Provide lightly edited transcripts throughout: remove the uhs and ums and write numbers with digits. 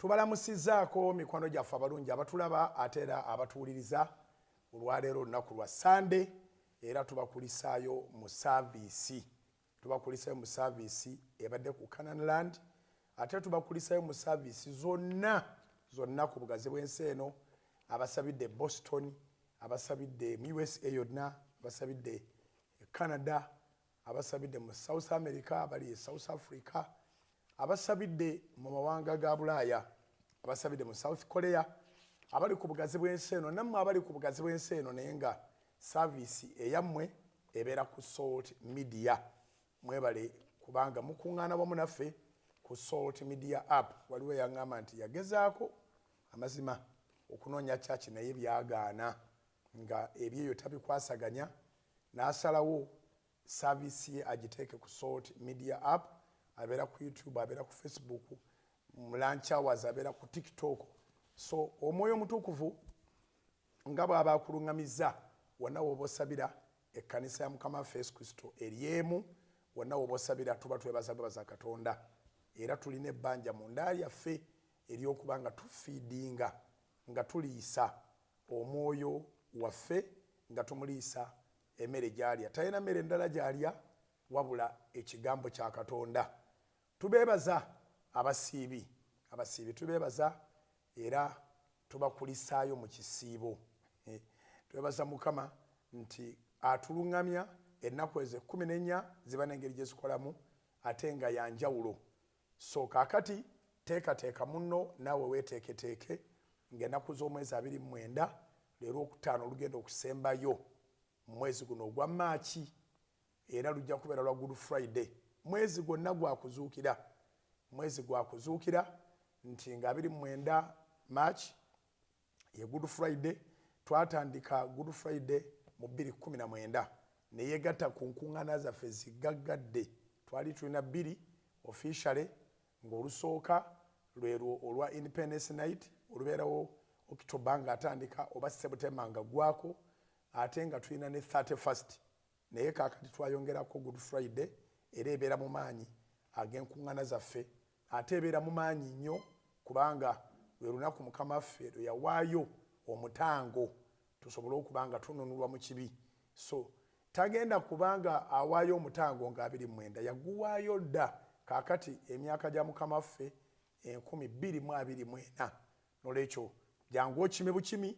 tubalamusizaako mikwano gyaffe abalungi abatulaba ate era abatuwuliriza olwaleero olunaku lwa Sande era tubakulisaayo mu saaviisi ebadde ku Canaanland ate tubakulisaayo mu saaviisi zonna ku bugazi bw'ensi eno abasabidde Boston abasabidde mu USA yonna abasabidde Canada abasabidde mu South America abali South Africa abasabidde mu mawanga ga Bulaaya abasabidde mu South Korea abali ku bugazi bw'ensi eno nammwe abali ku bugazi bw'ensi eno naye nga saaviisi eyammwe ebeera ku Salt Media mwebale kubanga mukuŋŋaana wamu naffe ku Salt Media app waliwo yaŋŋamba nti yagezaako amazima okunoonya church naye byagaana nga ebyeyo tabikwasaganya n'asalawo saaviisi ye agiteeke ku Salt Media app abeera ku YouTube abeera ku Facebook mu lunch hours abeera ku TikTok so omwoyo omutukuvu nga bw'aba akuluŋŋamizza wonna w'oba osabira ekkanisa ya Mukama waffe Yesu Kristo eryemu wonna w'oba osabira tuba twebaza Katonda era tulina ebbanja mu nda yaffe ery'okuba nga tufiidinga nga tuliisa omwoyo waffe nga tumuliisa emmere gy'alya talina mmere endala gy'alya wabula ekigambo kya Katonda tubeebaza abasiibi tubeebaza era tubakulisaayo mu kisiibo twebaza Mukama nti atuluŋŋamya ennaku ezo 14 ziba n'engeri gye zikolamu ate nga yanjawulo so kaakati teekateeka munno naawe weeteeketeeke ng'ennaku z'omwezi 29 leero okutaano olugenda okusembayo mu mwezi guno ogwa Maaci era lujja kubeera lwa Good Friday mwezi gwonna gwakuzuukira nti nga 29 March ye Good Friday twatandika Good Friday mu 2019 ne yegatta ku nkuŋŋaana zaffe zigaggadde twali tulina 2 officially ng'olusooka lwero olwa Independence Night olubeerawo October nga atandika oba September nga gwako ate nga tulina ne 31st naye kaakati twayongerako Good Friday era ebeera mu maanyi ag'enkuŋŋaana zaffe ate ebeera mu maanyi nnyo kubanga lwe lunaku Mukama waffe lwe yawaayo omutango tusobole okuba nga tununulwa mu kibi so tagenda kubanga awaayo omutango nga 29 yaguwaayo dda kaakati emyaka gya Mukama waffe 2024 nolwekyo jangu okime bukimi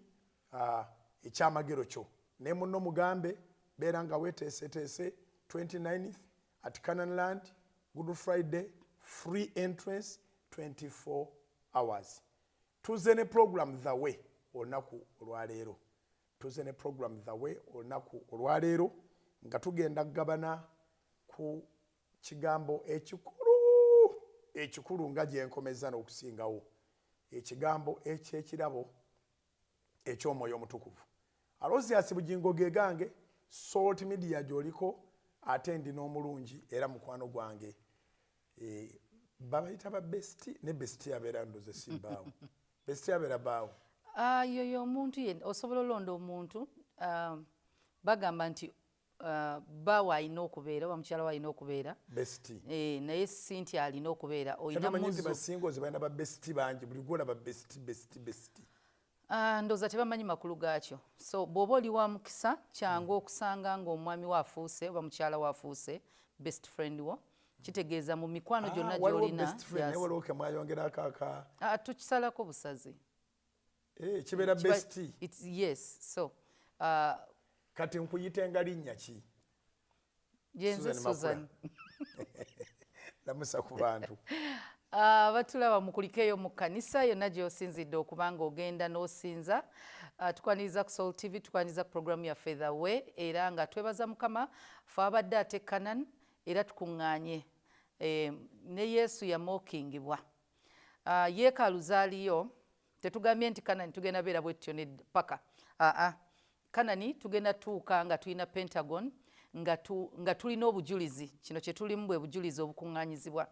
ekyamagero kyo ne munno mugambe beera nga weeteeseteese 29th at Canaanland Good Friday free entrance 24 hours tuze ne program the way olunaku olwaleero nga tugenda kugabana ku kigambo ekikulu nga gye nkomeza n'okusingawo ekigambo eky'ekirabo eky'omwoyo omutukuvu Aloysious Bujjingo ge gange Salt Media gy'oliko ate ndi n'omulungi era mukwano gwange babayita ba besti ne besti abeera ndoze sibbaawo besti abeera baawo yoyo omuntu ye osobola olonda omuntu bagamba nti bawa alina okubeera oba mukyala we alina okubeera besti naye si nti alina okubeera oyina muzu basingozi balina ba besti bangi buli gwola ba besti ndowooza tebamanyi makulu gaakyo so bw'oba oli wa mukisa kyangu okusanga ng'omwami we afuuse oba mukyala we afuuse best friend wo kitegeeza mu mikwano gyonna gy'olina tukisalako busaze kibeera besti yes so kati nkuyitenga linnya ki yenze Susan lamusa ku bantu batulaba mukulikeeyo mu kkanisa yonna gy'osinzidde okuba nga ogenda n'osinza tukwaniriza ku Soul TV tukwaniriza ku programu ya The Way era nga twebaza Mukama fe abadde ate Canaan era tukuŋŋaanye ne Yesu yamookingibwa yeekaalu zaaliyo tetugambye nti Canaan tugenda beera bwetyo ne paka Canaan tugenda tuuka nga tulina Pentagon nga tulina obujulizi kino kye tulimu bwe bujulizi obukuŋŋaanyizibwa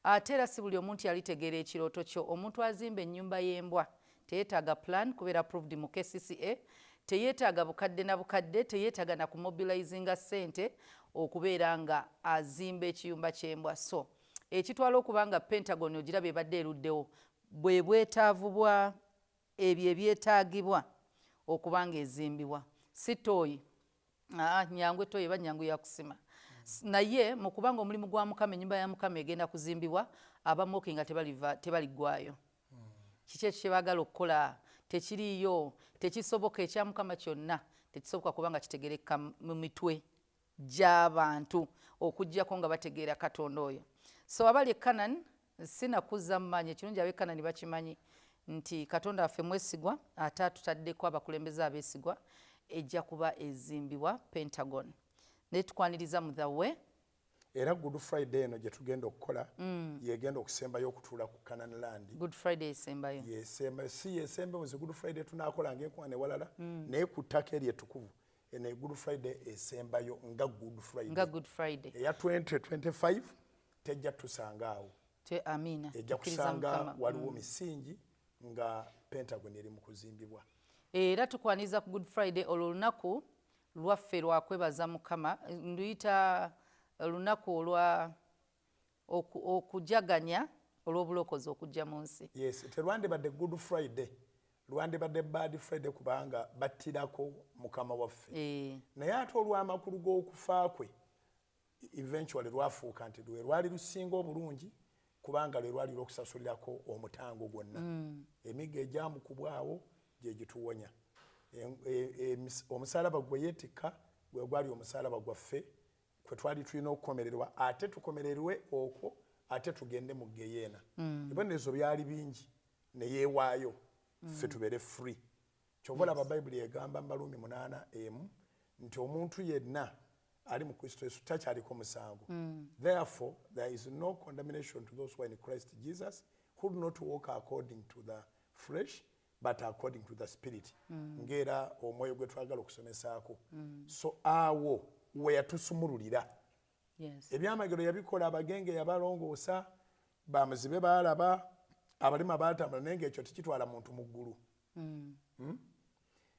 ate era si buli omuntu yalitegeera ekirooto kyo omuntu azimba ennyumba y'embwa teyeetaaga plan kubeera approved mu KCCA teyeetaaga bukadde na bukadde teyeetaaga na kumobilizinga ssente okubeera nga azimba ekiyumba ky'embwa so ekitwala okuba nga Pentagon ogiraba ebadde eruddewo bwe bwetaavu bwa ebyo ebyetaagibwa okuba ng'ezimbibwa. Si tooyi, nyangu etooyi eba nyangu ya kusima. Naye mu kubanga omulimu gwa Mukama, ennyumba ya Mukama egenda kuzimbibwa, abamooki nga tebaliggwayo. Kiki ekyo kye baagala okukola? Tekiriiyo, tekisoboka. Ekya Mukama kyonna tekisoboka kubanga kitegereka mu mitwe gy'abantu okuggyako nga bategeera Katonda oyo. So abali e Canaan sinakuzza mu maanyi, ekirungi ab'e Canaan bakimanyi nti Katonda waffe mwesigwa, ate atutaddeko abakulembeze abeesigwa, ejja kuba ezimbibwa Pentagon. Naye tukwaniriza mu the way. Era Good Friday eno gye tugenda okukola yegenda okusembayo okutuula ku Canaan land. Good Friday esembayo. Yesemba si yesemba muzi Good Friday tunaakola ng'enkuŋŋaana ewalala naye ku ttaka eryo ettukuvu eno Good Friday esembayo nga Good Friday. Nga Good Friday. Eya 2025 tejja tusanga awo. Amina. Ejja kusanga waliwo misingi nga Pentagon eri mu kuzimbibwa. Era tukwaniza ku Good Friday olwo lunaku lwaffe lwa kwebaza Mukama, nduyita lunaku olwa okujaganya olw'obulokozi okujja mu nsi. Yes, terwandibadde Good Friday, lwandibadde Bad Friday kubanga battirako Mukama waffe. Naye ate olw'amakulu g'okufa kwe eventually lwafuuka nti lwe lwali lusinga obulungi kubanga lwe lwali lw'okusasulirako omutango gwonna. Emigga egyamukubwawo gye gituwonya. Omusalaba gwe yeetikka gwe gwali omusalaba gwaffe kwe twali tulina okukomererwa, ate tukomererwe okwo, ate tugende mu Geyeena. Ebibonerezo byali bingi ne yeewaayo ffe tubeere free. Kyova olaba Bayibuli egamba mu Baluumi 8:1 nti omuntu yenna ali mu Kristo Yesu takyaliko musango. Therefore there is no condemnation to those who are in Christ Jesus, who do not walk according to the flesh but according to the spirit. Ngera omwoyo gwe twagala okusomesaako. So awo we yatusumululira. Ebyamagero yabikola, abagenge yabalongoosa, bamuzibe baalaba, abalima baatambula, naye ng'ekyo tekitwala muntu mu ggulu.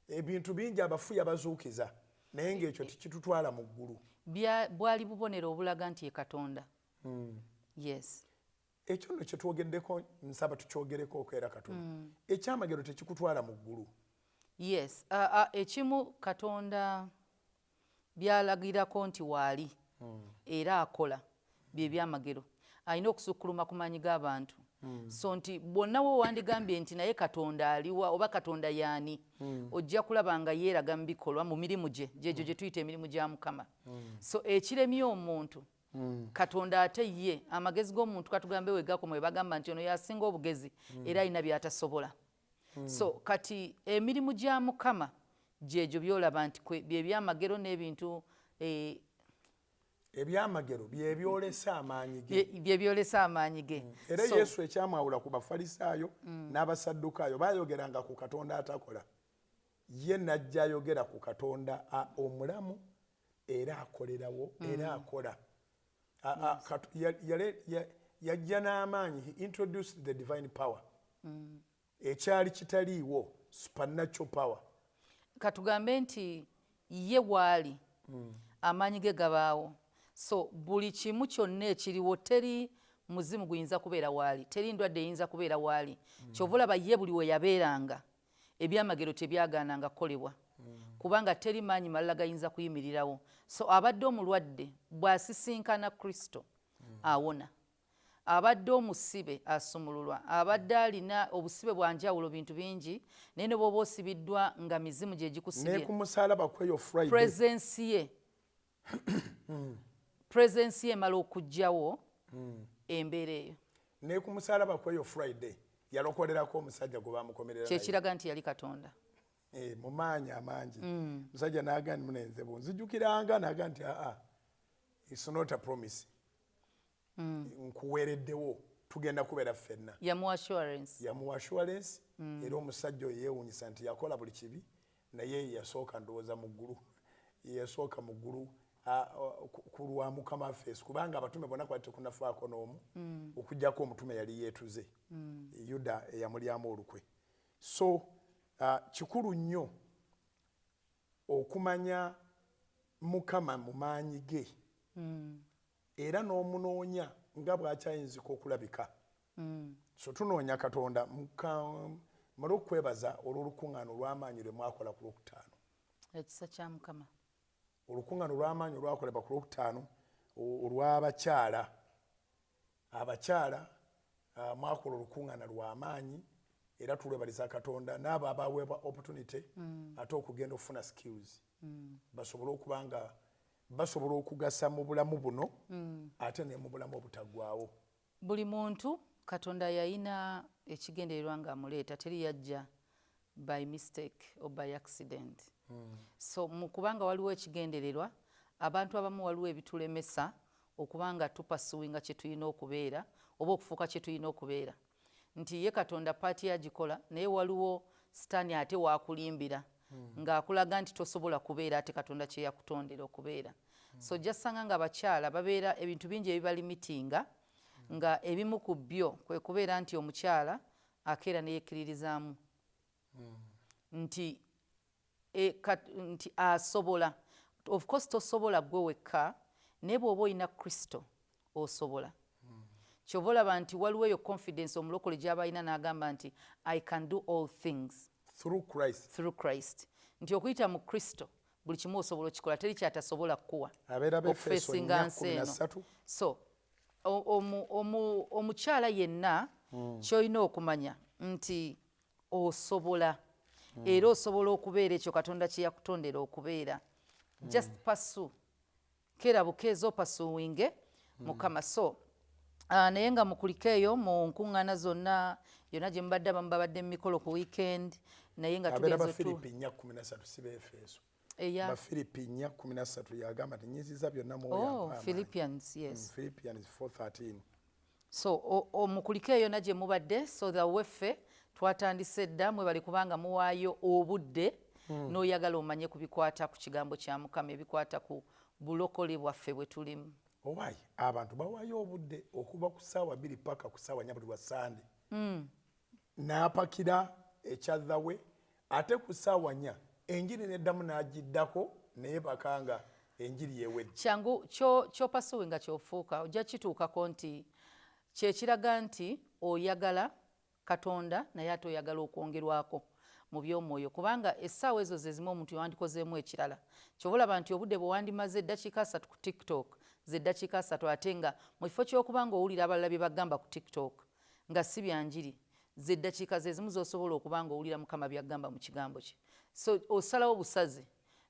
Ebintu bingi abafu yabazuukiza, naye ng'ekyo tekitutwala mu ggulu. Bwali bubonero obulaga nti ye Katonda. Yes. Ekyo nno kye twogeddeko nsaba tukyogereko era Katonda. Ekyamagero tekikutwala mu ggulu. Yes. Ekimu Katonda byalagirako nti waali era akola bye byamagero. Alina okusukkuluma ku maanyi g'abantu. So nti bonna wo wandigambye nti naye Katonda aliwa oba Katonda yaani, ojja kulaba nga yeeraga mu bikolwa mu mirimu gye, gyegyo gye tuyita emirimu gya Mukama. So ekiremye omuntu Katonda ate ye amagezi g'omuntu katugambe we gakoma we bagamba nti ono yasinga obugezi era alina by'atasobola. So kati emirimu gya Mukama gyegyo byolaba nti bye byamagero n'ebintu ebyamagero bye byolesa amaanyi ge. Bye byolesa amaanyi ge. Era Yesu ekyamwawula ku Bafalisaayo n'Abasaddukaayo baayogeranga ku Katonda atakola. Ye najja ayogera ku Katonda omulamu era akolerawo era akola. Yajja n'amaanyi. He introduced the divine power. Ekyali kitaliiwo, supernatural power. Katugambe nti ye waali amaanyi ge gabaawo. So buli kimu kyonna ekiriwo, teri muzimu guyinza kubeera waali, teri ndwadde eyinza kubeera waali. Kyova olaba ye buli we yabeeranga ebyamagero tebyagaananga kukolebwa kubanga teri maanyi malala gayinza kuyimirirawo. So abadde omulwadde bw'asisinkana Kristo awona, abadde omusibe asumululwa, abadde alina obusibe bwa njawulo bintu bingi, naye ne bw'oba osibiddwa nga mizimu gye gikusibye, ne ku musalaba kweyo Friday presence ye emala okugjawo embeera eyo. Ne ku musalaba kweyo Friday yalokolerako omusajja gwe bamukomerera naye. Kyekiraga nti yali Katonda. Mu maanyi amangi. Musajja n'agamba munenze nzijukiranga n'agamba nti it's not a promise. Nkuweereddewo tugenda kubeera ffenna. Yamuwa assurance. Era omusajja oyo yeewuunyisa nti yakola buli kibi naye yasooka ndowooza mu ggulu. Yasooka mu ggulu ku lwa Mukama waffe kubanga abatume bonna kwali tekunafaako n'omu okuggyako omutume yali yeetuze Yuda eyamulyamu olukwe. So kikulu nnyo okumanya Mukama mu maanyi ge era n'omunoonya nga bw'akyayinzika okulabika so tunoonya Katonda mala okwebaza olw'olukuŋŋaana olw'amaanyi lwe mwakola ku Lwokutaano. Ekisa kya Mukama. Olukuŋŋaana olw'amaanyi olwakolebwa ku Lwokutaano olw'abakyala. Abakyala mwakola olukuŋŋaana lw'amaanyi era tulwebaliza Katonda n'abo abaweebwa opportunity ate okugenda okufuna skills basobole okuba nga basobola okugasa mu bulamu buno ate ne mu bulamu obutaggwaawo. Buli muntu Katonda yayina ekigendererwa ng'amuleeta, teri yajja by mistake or by accident. So mu kubanga waliwo ekigendererwa, abantu abamu waliwo ebitulemesa okubanga tupasuwinga kye tulina okubeera oba okufuuka kye tulina okubeera. Nti ye Katonda paati yagikola naye waliwo sitaani ate waakulimbira ng'akulaga nti tosobola kubeera ate Katonda kye yakutondera okubeera. So jasanga nga abakyala babeera ebintu bingi ebibalimitinga nga ebimu ku byo kwe kubeera nti omukyala akeera ne yekkiririzaamu nti asobola. Of course tosobola gwe wekka naye bw'oba olina Kristo osobola. Kyova olaba nti waliwo eyo confidence omulokole gy'aba alina n'agamba nti I can do all things through Christ. Nti okuyita mu Kristo buli kimu osobola okikola, teri kyatasobola kukuwa okufeesinga nsi eno. So omukyala yenna ky'olina okumanya nti osobola era osobola okubeera ekyo Katonda kye yakutondera okubeera. Just pursue. Keera bukeezi opasuwinge Mukama. So naye nga mukulika eyo mu nkuŋŋaana zonna yonna gye mubadde abamu babadde mu mikolo ku weekend naye nga tugenze Bafilipi 4:13 si Beefeso. Bafilipi 4:13 yagamba nti nyiziza byonna mwoyo. Philippians, yes. Philippians 4:13. So mukulika eyo na gye mubadde so that weffe twatandise dda mwebali kubanga muwaayo obudde n'oyagala omanye ku bikwata ku kigambo kya Mukama ebikwata ku bulokole bwaffe bwe tulimu. Owaayi abantu bawaayo obudde okuva ku ssaawa 2 paka ku ssaawa 4 buli lwa Sande. N'apakira ekyazza we ate ku ssaawa 4 enjiri neddamu n'agiddako naye bakanga enjiri yewedde. Kyangu ky'opasuwe nga ky'ofuuka ojja kituukako nti kyekiraga nti oyagala Katonda naye ate oyagala okwongerwako mu by'omwoyo kubanga essaawa ezo ze zimu omuntu yawandikozeemu ekirala. Kyova olaba nti obudde bwe wandimaze eddakiika 3 ku TikTok z'eddakiika 3 ate nga mu kifo ky'okuba ng'owulira abalala bye bagamba ku TikTok nga si byanjiri z'eddakiika ze zimu z'osobola okuba ng'owulira Mukama by'agamba mu kigambo kye. So osalawo busaze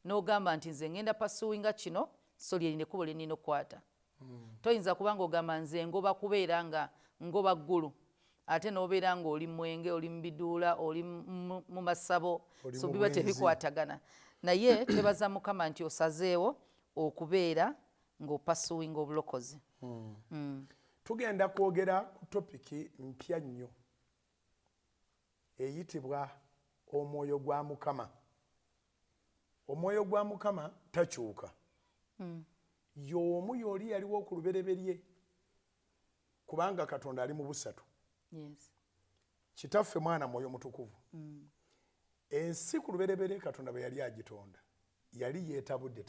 n'ogamba nti nze ngenda pasuwinga kino so lyerina ekkubo lye nnina okukwata. Toyinza kuba ng'ogamba nze ngoba kubeera nga ngoba ggulu ate n'obeera ng'oli mwenge oli mu biduula oli mu masabo so biba tebikwatagana. Naye twebaza Mukama nti osazeewo okubeera ng'opasuwinga obulokozi. Tugenda kwogera ku topiki mpya nnyo eyitibwa omwoyo gwa Mukama. Omwoyo gwa Mukama takyuka. Y'omu y'oli yaliwo ku lubereberye kubanga Katonda ali mu busatu. Yes. Kitaffe Mwana Mwoyo Mutukuvu. Ensi ku lubereberye Katonda bwe yali agitonda yali yeetabudde.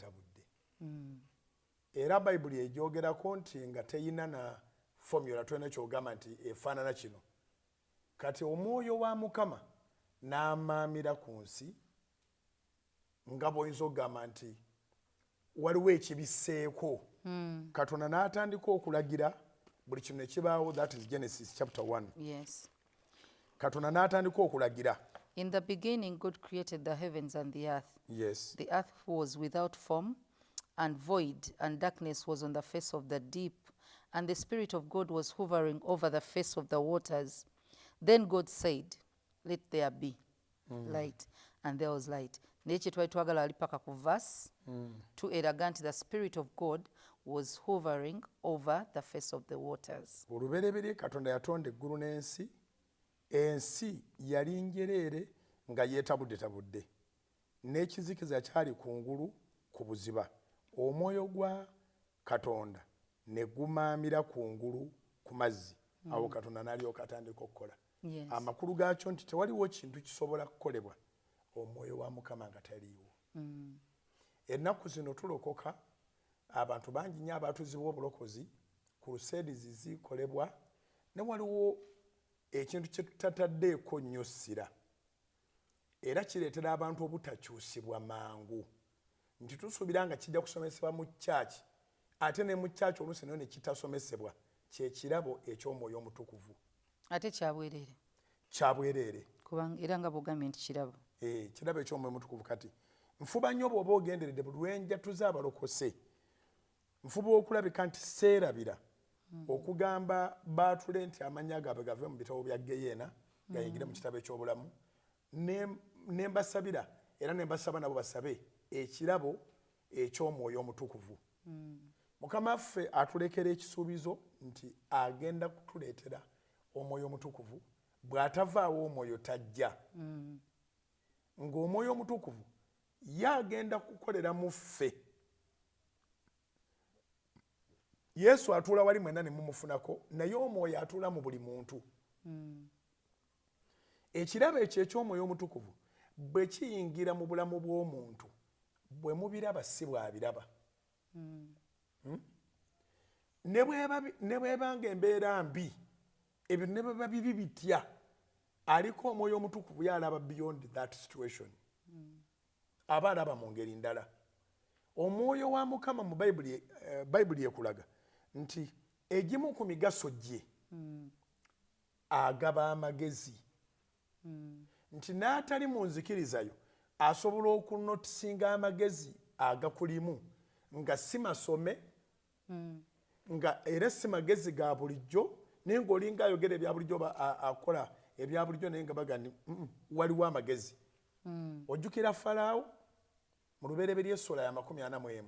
Era Bayibuli egyogerako nti nga teyina na formula tulina kyogamba nti efaanana kino. Kati omwoyo wa Mukama n'amaamira ku nsi nga bw'oyinza okugamba nti waliwo ekibisseeko. Katonda n'atandika okulagira buli kino ne kibaawo, that is Genesis chapter 1. Yes. Katonda n'atandika okulagira. In the beginning God created the heavens and the earth. Yes. The earth was without form and void, and darkness was on the face of the deep, and the Spirit of God was hovering over the face of the waters. Then God said, let there be light, and there was light. Naye kye twali twagala ali paka ku verse 2 eraga nti the Spirit of God was hovering over the face of the waters. Olubereberye Katonda yatonda eggulu n'ensi. Ensi yali njereere nga yeetabudde. N'ekizikiza kyali kungulu ku buziba. Omwoyo gwa Katonda ne gumaamira kungulu ku mazzi. Awo Katonda n'alyoka atandika okukola. Yes. Amakulu gaakyo nti tewaliwo kintu kisobola kukolebwa omwoyo wa Mukama nga taliiwo. Ennaku zino tulokoka abantu bangi nnyo abaatuzibwa obulokozi ku Crusades zikolebwa ne waliwo ekintu kye tutataddeeko nnyo ssira era kireetera abantu obutakyusibwa mangu nti tusuubira nga kijja kusomesebwa mu kyaki ate ne mu kyaki oluusi nayo ne kitasomesebwa kyekirabo eky'omwoyo omutukuvu ate kyabwereere kubanga era nga bw'ogambye nti kirabo kirabo eky'omwoyo omutukuvu. Kati nfuba nnyo bw'oba ogenderedde buli lwenjatuza abalokose nfuba okulabika nti seerabira okugamba baatule nti amannya gaabwe gave mu bitabo bya geyeena gayingire mu kitabo eky'obulamu ne mbasabira era ne mbasaba nabo basabe ekirabo eky'omwoyo omutukuvu. Mukama waffe atulekera ekisuubizo nti agenda kutuleetera omwoyo omutukuvu bw'atavaawo omwoyo tajja ng'omwoyo omutukuvu ye agenda kukolera mu ffe. Yesu atuula wali mwenna ne mumufunako naye omwoyo atuula mu buli muntu. Ekirabo ekyo eky'omwoyo omutukuvu bwe kiyingira mu bulamu bw'omuntu bwe mubiraba si bw'abiraba. Ne bw'ebanga embeera mbi ebyo ne bweba bibi bitya aliko omwoyo omutukuvu yalaba beyond that situation. Aba alaba mu ngeri ndala. Omwoyo wa Mukama mu Bayibuli ekulaga nti egimu ku migaso gye agaba amagezi nti n'atali mu nzikirizayo asobola okunotisinga amagezi agakulimu nga si masome nga era si magezi ga bulijjo naye ng'olinga ayogera ebya bulijjo akola ebya bulijjo naye nga bagani waliwo amagezi. Ojjukira Falaawo mu lubereberye Essola ya 41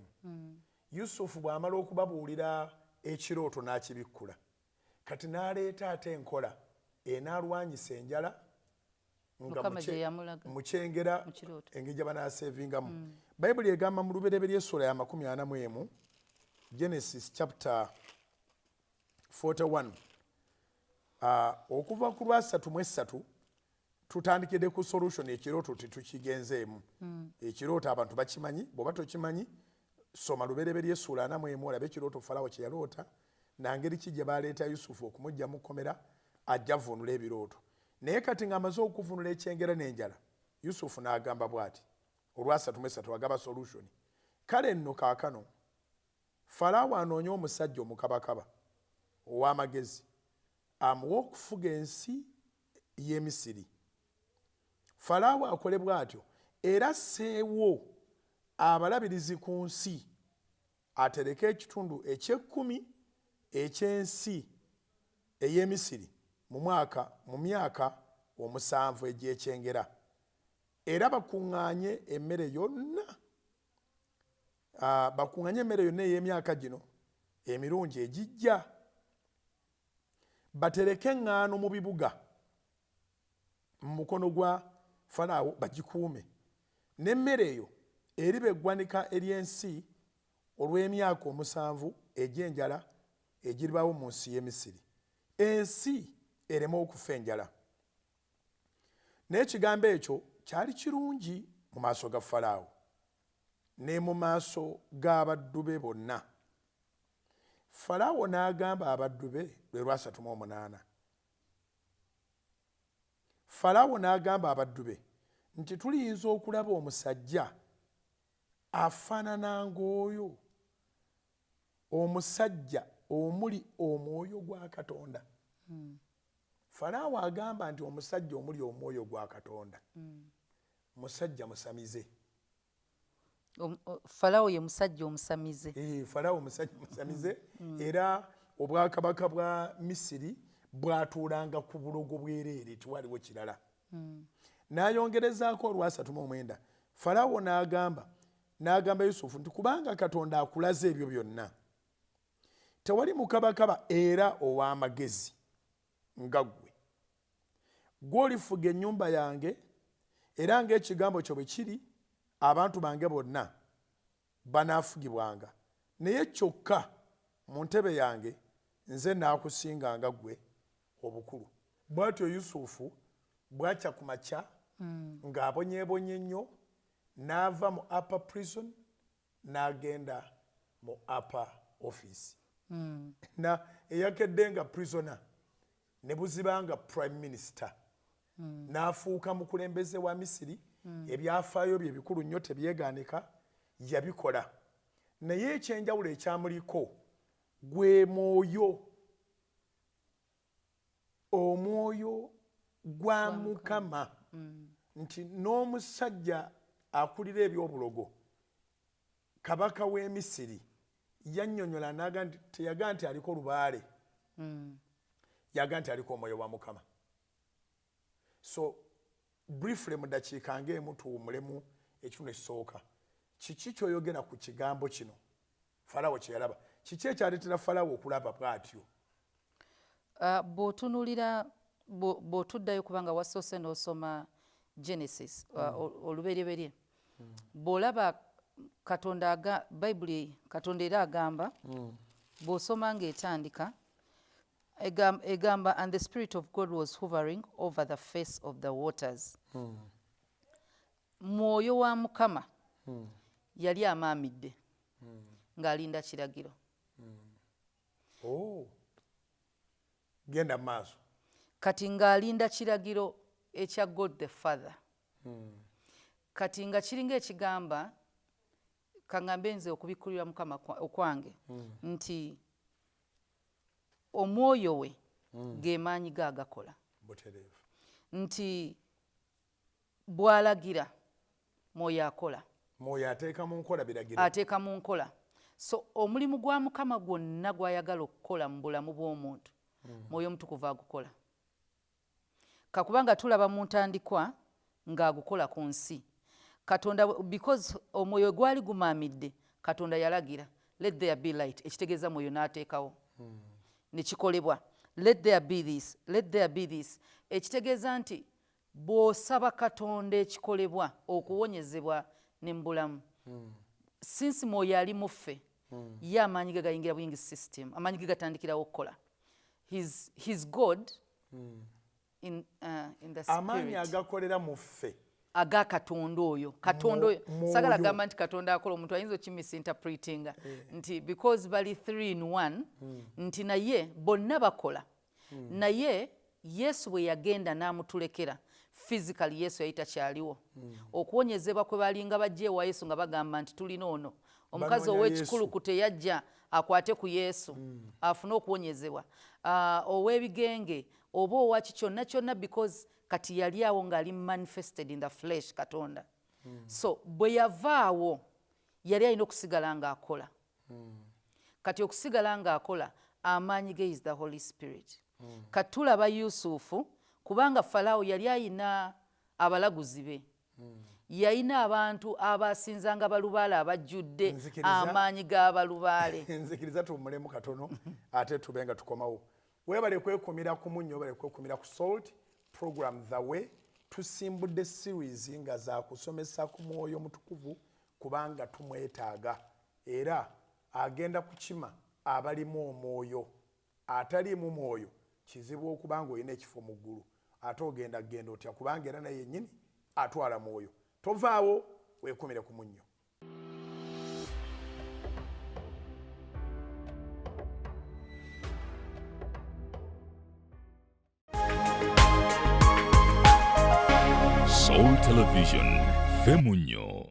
Yusufu bw'amala okubabuulira ekirooto n'akibikkula kati n'aleeta ate enkola enaalwanyisa enjala nga mukyengera engeri gye banaaseevingamu. Bayibuli egamba mu lubereberye Essola ya 41 Genesis chapter 41 okuva ku lwasatu mu esatu tutandikidde ku solution ekirooto tetukigenzeemu. Ekirooto abantu bakimanyi, bw'oba tokimanyi soma lubereberye Essuula 41 olabe ekirooto Falaawo kye yaloota nangeri ki gye baleeta Yusufu okumujja mu kkomera ajja vunula ebirooto. Naye kati ng'amaze okuvunula ekyengera n'enjala Yusufu n'agamba bw'ati olwasatu mu esatu agaba solution. Kale nno kaakano Falaawo anoonye omusajja omukabakaba ow'amagezi amuwe okufuga ensi y'e Misiri. Falaawo akole bw'atyo era asseewo abalabirizi ku nsi atereke ekitundu eky'ekkumi eky'ensi ey'e Misiri mu myaka 7 egy'ekyengera era bakuŋŋaanye emmere yonna ey'emyaka gino emirungi egijja batereke eŋŋaano mu bibuga mu mukono gwa Falaawo bagikuume n'emmere eyo eriba eggwanika ery'ensi olw'emyaka 7 egy'enjala egiribaawo mu nsi y'e Misiri ensi ereme okufa enjala. Naye ekigambo ekyo kyali kirungi mu maaso ga Falaawo ne mu maaso g'abaddu be bonna. Falaawo n'agamba abaddu be lwe lwa 38 Falaawo n'agamba abaddu be nti tuliyinza okulaba omusajja afaanana ng'oyo omusajja omuli omwoyo gwa Katonda. Falaawo agamba nti omusajja omuli omwoyo gwa Katonda musajja musamize. Falaawo ye musajja omusamize. Falaawo musajja musamize era obwakabaka bwa Misiri bwatuulanga ku bulogo bwereere tiwaliwo kirala. N'ayongerezaako olwa 39 Falaawo n'agamba Yusufu nti kubanga Katonda akulaze ebyo byonna tewali mukabakaba era ow'amagezi nga ggwe gw'olifuga ennyumba yange era ng'ekigambo kyo bwe kiri abantu bange bonna banaafugibwanga naye kyokka mu ntebe yange nze naakusinganga ggwe obukulu. Bw'atyo Yusufu bw'akya ku makya ng'abonyeebonye nnyo n'ava mu upper prison n'agenda mu upper office. Na eyakedde nga prisoner ne buzibanga prime minister n'afuuka mukulembeze wa Misiri ebyafaayo bye bikulu nnyo tebyeganika yabikola naye ekyenjawulo ekyamuliko gwe mwoyo omwoyo gwa Mukama nti n'omusajja akulira ebyobulogo kabaka w'e Misiri yannyonnyola teyaga nti aliko lubaale yaga nti aliko omwoyo wa Mukama. So briefly mu dakiika ng'emu tuwummulemu ekitundu ekisooka kiki kyoyogera ku kigambo kino Falawo kye yalaba kiki ekyaleetera Falawo okulaba bw'atyo? Bw'otunulira bw'otuddayo kubanga wasoose n'osoma Genesis olubereberye bw'olaba Katonda Bayibuli Katonda era agamba bw'osoma ng'etandika egamba and the Spirit of God was hovering over the face of the waters. Mwoyo wa Mukama yali amaamidde ng'alinda kiragiro. Genda maaso kati ng'alinda kiragiro ekya God the Father. Kati nga kiringa ekigamba kaŋŋambe nze okubikkulira Mukama okwange nti omwoyo we ge maanyi ge agakola nti bw'alagira mwoyo akola mwoyo ateeka mu nkola biragiro ateeka mu nkola. So omulimu gwa Mukama gwonna gw'ayagala okukola mu bulamu bw'omuntu mwoyo omutukuvu agukola kakubanga tulaba mu ntandikwa ng'agukola ku nsi Katonda because omwoyo gwali gumaamidde Katonda yalagira let there be light ekitegeeza mwoyo n'ateekawo ne kikolebwa let there be this let there be this ekitegeeza nti bw'osaba Katonda ekikolebwa okuwonyezebwa ne mu bulamu since mwoyo ali mu ffe ye amaanyi ge gayingira buyingi system amaanyi ge gatandikirawo okukola his God in the spirit amaanyi agakolera mu ffe aga Katonda oyo Katonda oyo sagala gamba nti Katonda akola omuntu ayinza okimisinterpretinga nti because bali 3 in 1 nti naye bonna bakola naye Yesu bwe yagenda n'amutulekera physically Yesu yayita kyaliwo okuwonyezebwa kwe balinga bajje wa Yesu nga bagamba nti tulina ono omukazi ow'ekikuluku teyajja akwate ku Yesu afune okuwonyezebwa ow'ebigenge oba owaki kyonna kyonna because kati yali awo ng'ali manifested in the flesh Katonda. So bwe yavaawo yali alina okusigala ng'akola kati okusigala ng'akola amaanyi ge is the Holy Spirit. Kati tulaba Yusufu kubanga Falawo yali ayina abalaguzi be yalina abantu abasinzanga balubaale abajjudde amaanyi g'abalubaale. Nzikiriza tuwummulemu katono ate tubenga tukomawo. Weebale kwekumira ku munnyo weebale kwekumira ku salt program The Way tusimbudde series nga za kusomesa ku mwoyo mutukuvu kubanga tumwetaaga era agenda kukima abalimu omwoyo atalimu mwoyo kizibu okubanga olina ekifo mu ggulu ate ogenda genda otya kubanga era naye yennyini atwala mwoyo tovaawo weekumire ku munnyo. Soul Television, Femunyo.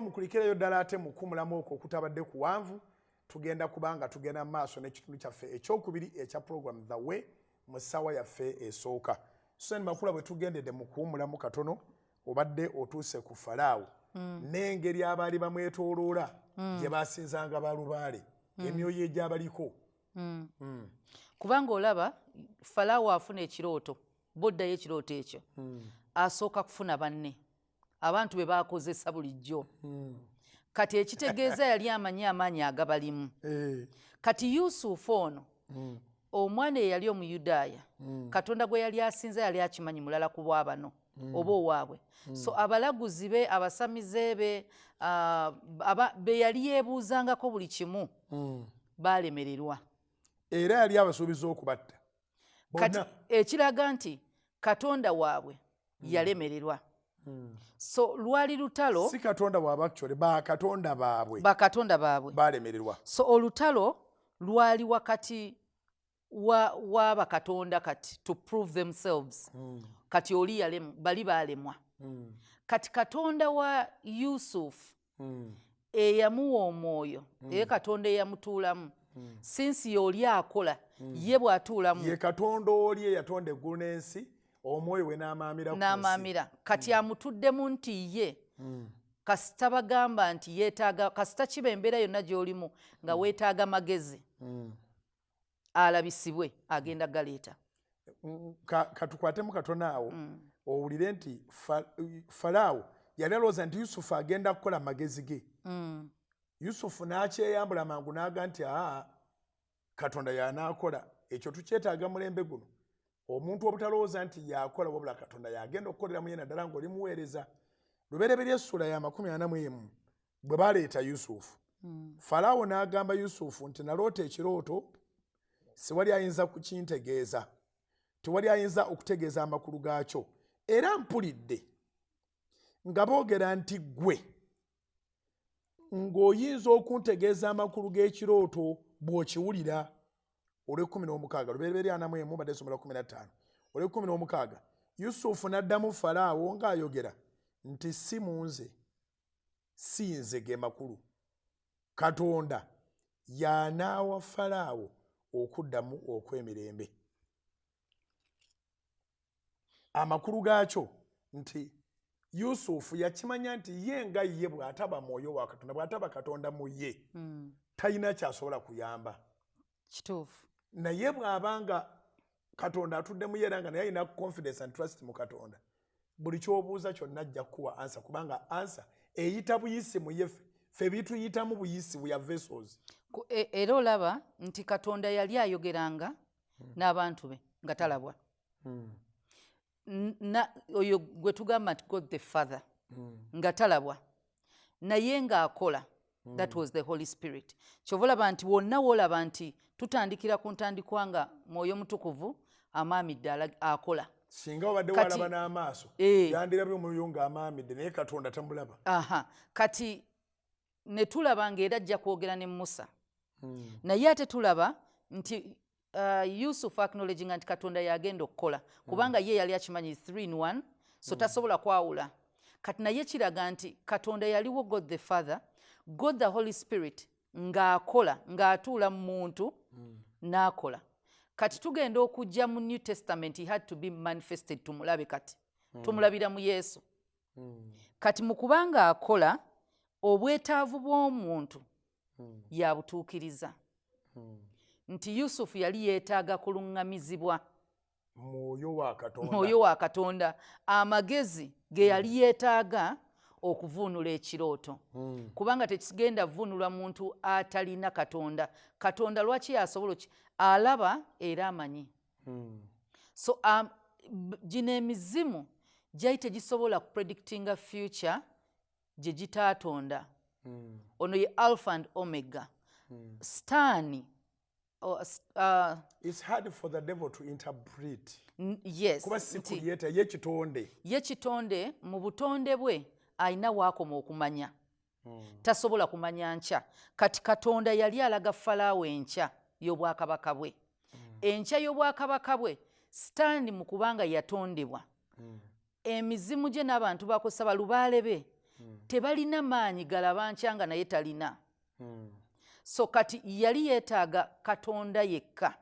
mukulikeeyo ddala ate mukumulamu okwo okutabadde kuwanvu tugenda kubanga tugenda mu maaso n'ekitundu kyaffe ekyokubiri ekya program The Way mu ssaawa yaffe esooka. Seni Makula bwe tugendedde mu kuwummulamu katono obadde otuuse ku Falaawo n'engeri abaali bamwetooloola gye basinzanga balubaale emyoyo egyabaliko kubanga olaba Falaawo afuna ekirooto boddayo ekirooto ekyo asooka kufuna banne abantu be bakozesa bulijjo kati ekitegeeza yali amanyi amaanyi agabalimu kati Yusufu ono omwana eyali Omuyudaaya Katonda gwe yali asinza yali akimanyi mulala ku bwabano oba owaabwe so abalaguzi be abasamize be be yali yeebuuzangako buli kimu baalemererwa era yali abasuubiza okubatta kati ekiraga nti Katonda waabwe yalemererwa so lwali lutalo si katonda waabwe actually bakatonda baabwe bakatonda baabwe balemererwa. so olutalo lwali wakati wa bakatonda kati to prove themselves kati oli yalemu bali balemwa kati katonda wa Yusuf eyamuwa omwoyo katonda eyamutuulamu since yoli akola ye bw'atuulamu ye katonda oli eyatonda eggulu n'ensi omwoyo we n'amaamira kati amutuddemu nti ye kasita bagamba nti yeetaaga kasita kiba embeera yonna gy'olimu nga weetaaga magezi alabisibwe agenda galeeta. Katukwatemu katono awo owulire nti Falaawo yali alowooza nti Yusufu agenda kukola magezi ge. Yusufu n'akyeyambula mangu n'aga nti katonda y'anaakola ekyo tukyetaaga mulembe guno omuntu obutalowooza nti yakola wabula katonda yagenda okukolera mu ye naddala ng'oli muweereza. Lubereberye essula ya 41 bwe baleeta Yusufu Falaawo n'agamba Yusufu nti naloota ekirooto siwali ayinza kukintegeeza tewali ayinza okutegeeza amakulu gaakyo era mpulidde nga boogera nti ggwe ng'oyinza okuntegeeza amakulu g'ekirooto bw'okiwulira. Olw'e16 lubereberye 41 badde somera 15 olw'e16 Yusufu n'addamu Falaawo ng'ayogera nti si munze si nze ge makulu katonda y'anaawa Falaawo okuddamu okw'emirembe. Amakulu gaakyo nti Yusufu yakimanya nti ye nga ye bw'ataba mwoyo wa katonda bw'ataba katonda mu ye talina kyasobola kuyamba. Kituufu. Naye bw'abanga katonda atudde mu ye era nga naye alina confidence and trust mu katonda buli ky'obuuza kyonna ajja kukuwa ansa kubanga ansa eyita buyisi mu ye ffe bituyitamu buyisi we are vessels. Era olaba nti katonda yali ayogeranga n'abantu be nga talabwa. Oyo gwe tugamba nti God the Father nga talabwa naye ng'akola. That was the Holy Spirit. Kyova olaba nti wonna woolaba nti tutandikira ku ntandikwa nga mwoyo mutukuvu amaamidde akola. Singa obadde walaba n'amaaso yandirabye omwoyo ng'amaamidde naye katonda tamulaba. Kati ne tulaba ng'era ajja kwogera ne Musa naye ate tulaba nti Yusufu acknowledging nti katonda yagenda okukola kubanga ye yali akimanyi 3 in 1 so tasobola kwawula. Kati naye kiraga nti katonda yaliwo God the Father, God the Holy Spirit ng'akola ng'atuula mu muntu n'akola. Kati tugenda okujja mu New Testament he had to be manifested tumulabe kati tumulabira mu Yesu. Kati mu kubanga akola obwetaavu bw'omuntu yabutuukiriza nti Yusufu yali yeetaaga kuluŋŋamizibwa mwoyo wa katonda amagezi ge yali yeetaaga okuvuunula ekirooto kubanga tekigenda vuunulwa muntu atalina katonda. Katonda lwaki yasobola alaba era amanyi. So gino emizimu gyali tegisobola kupredictinga future gye gitaatonda. Ono ye Alpha and Omega. Sitaani it's hard for the devil to interpret. Yes. Kuba si creator ye kitonde. Ye kitonde mu butonde bwe alina waakoma okumanya. Tasobola kumanya nkya. Kati katonda yali alaga Falaawo enkya y'obwakabaka bwe. Enkya y'obwakabaka bwe Sitaani mu kubanga yatondebwa. Emizimu gye n'abantu bakosa balubaale be tebalina maanyi galaba nkya nga naye talina. So kati yali yeetaaga katonda yekka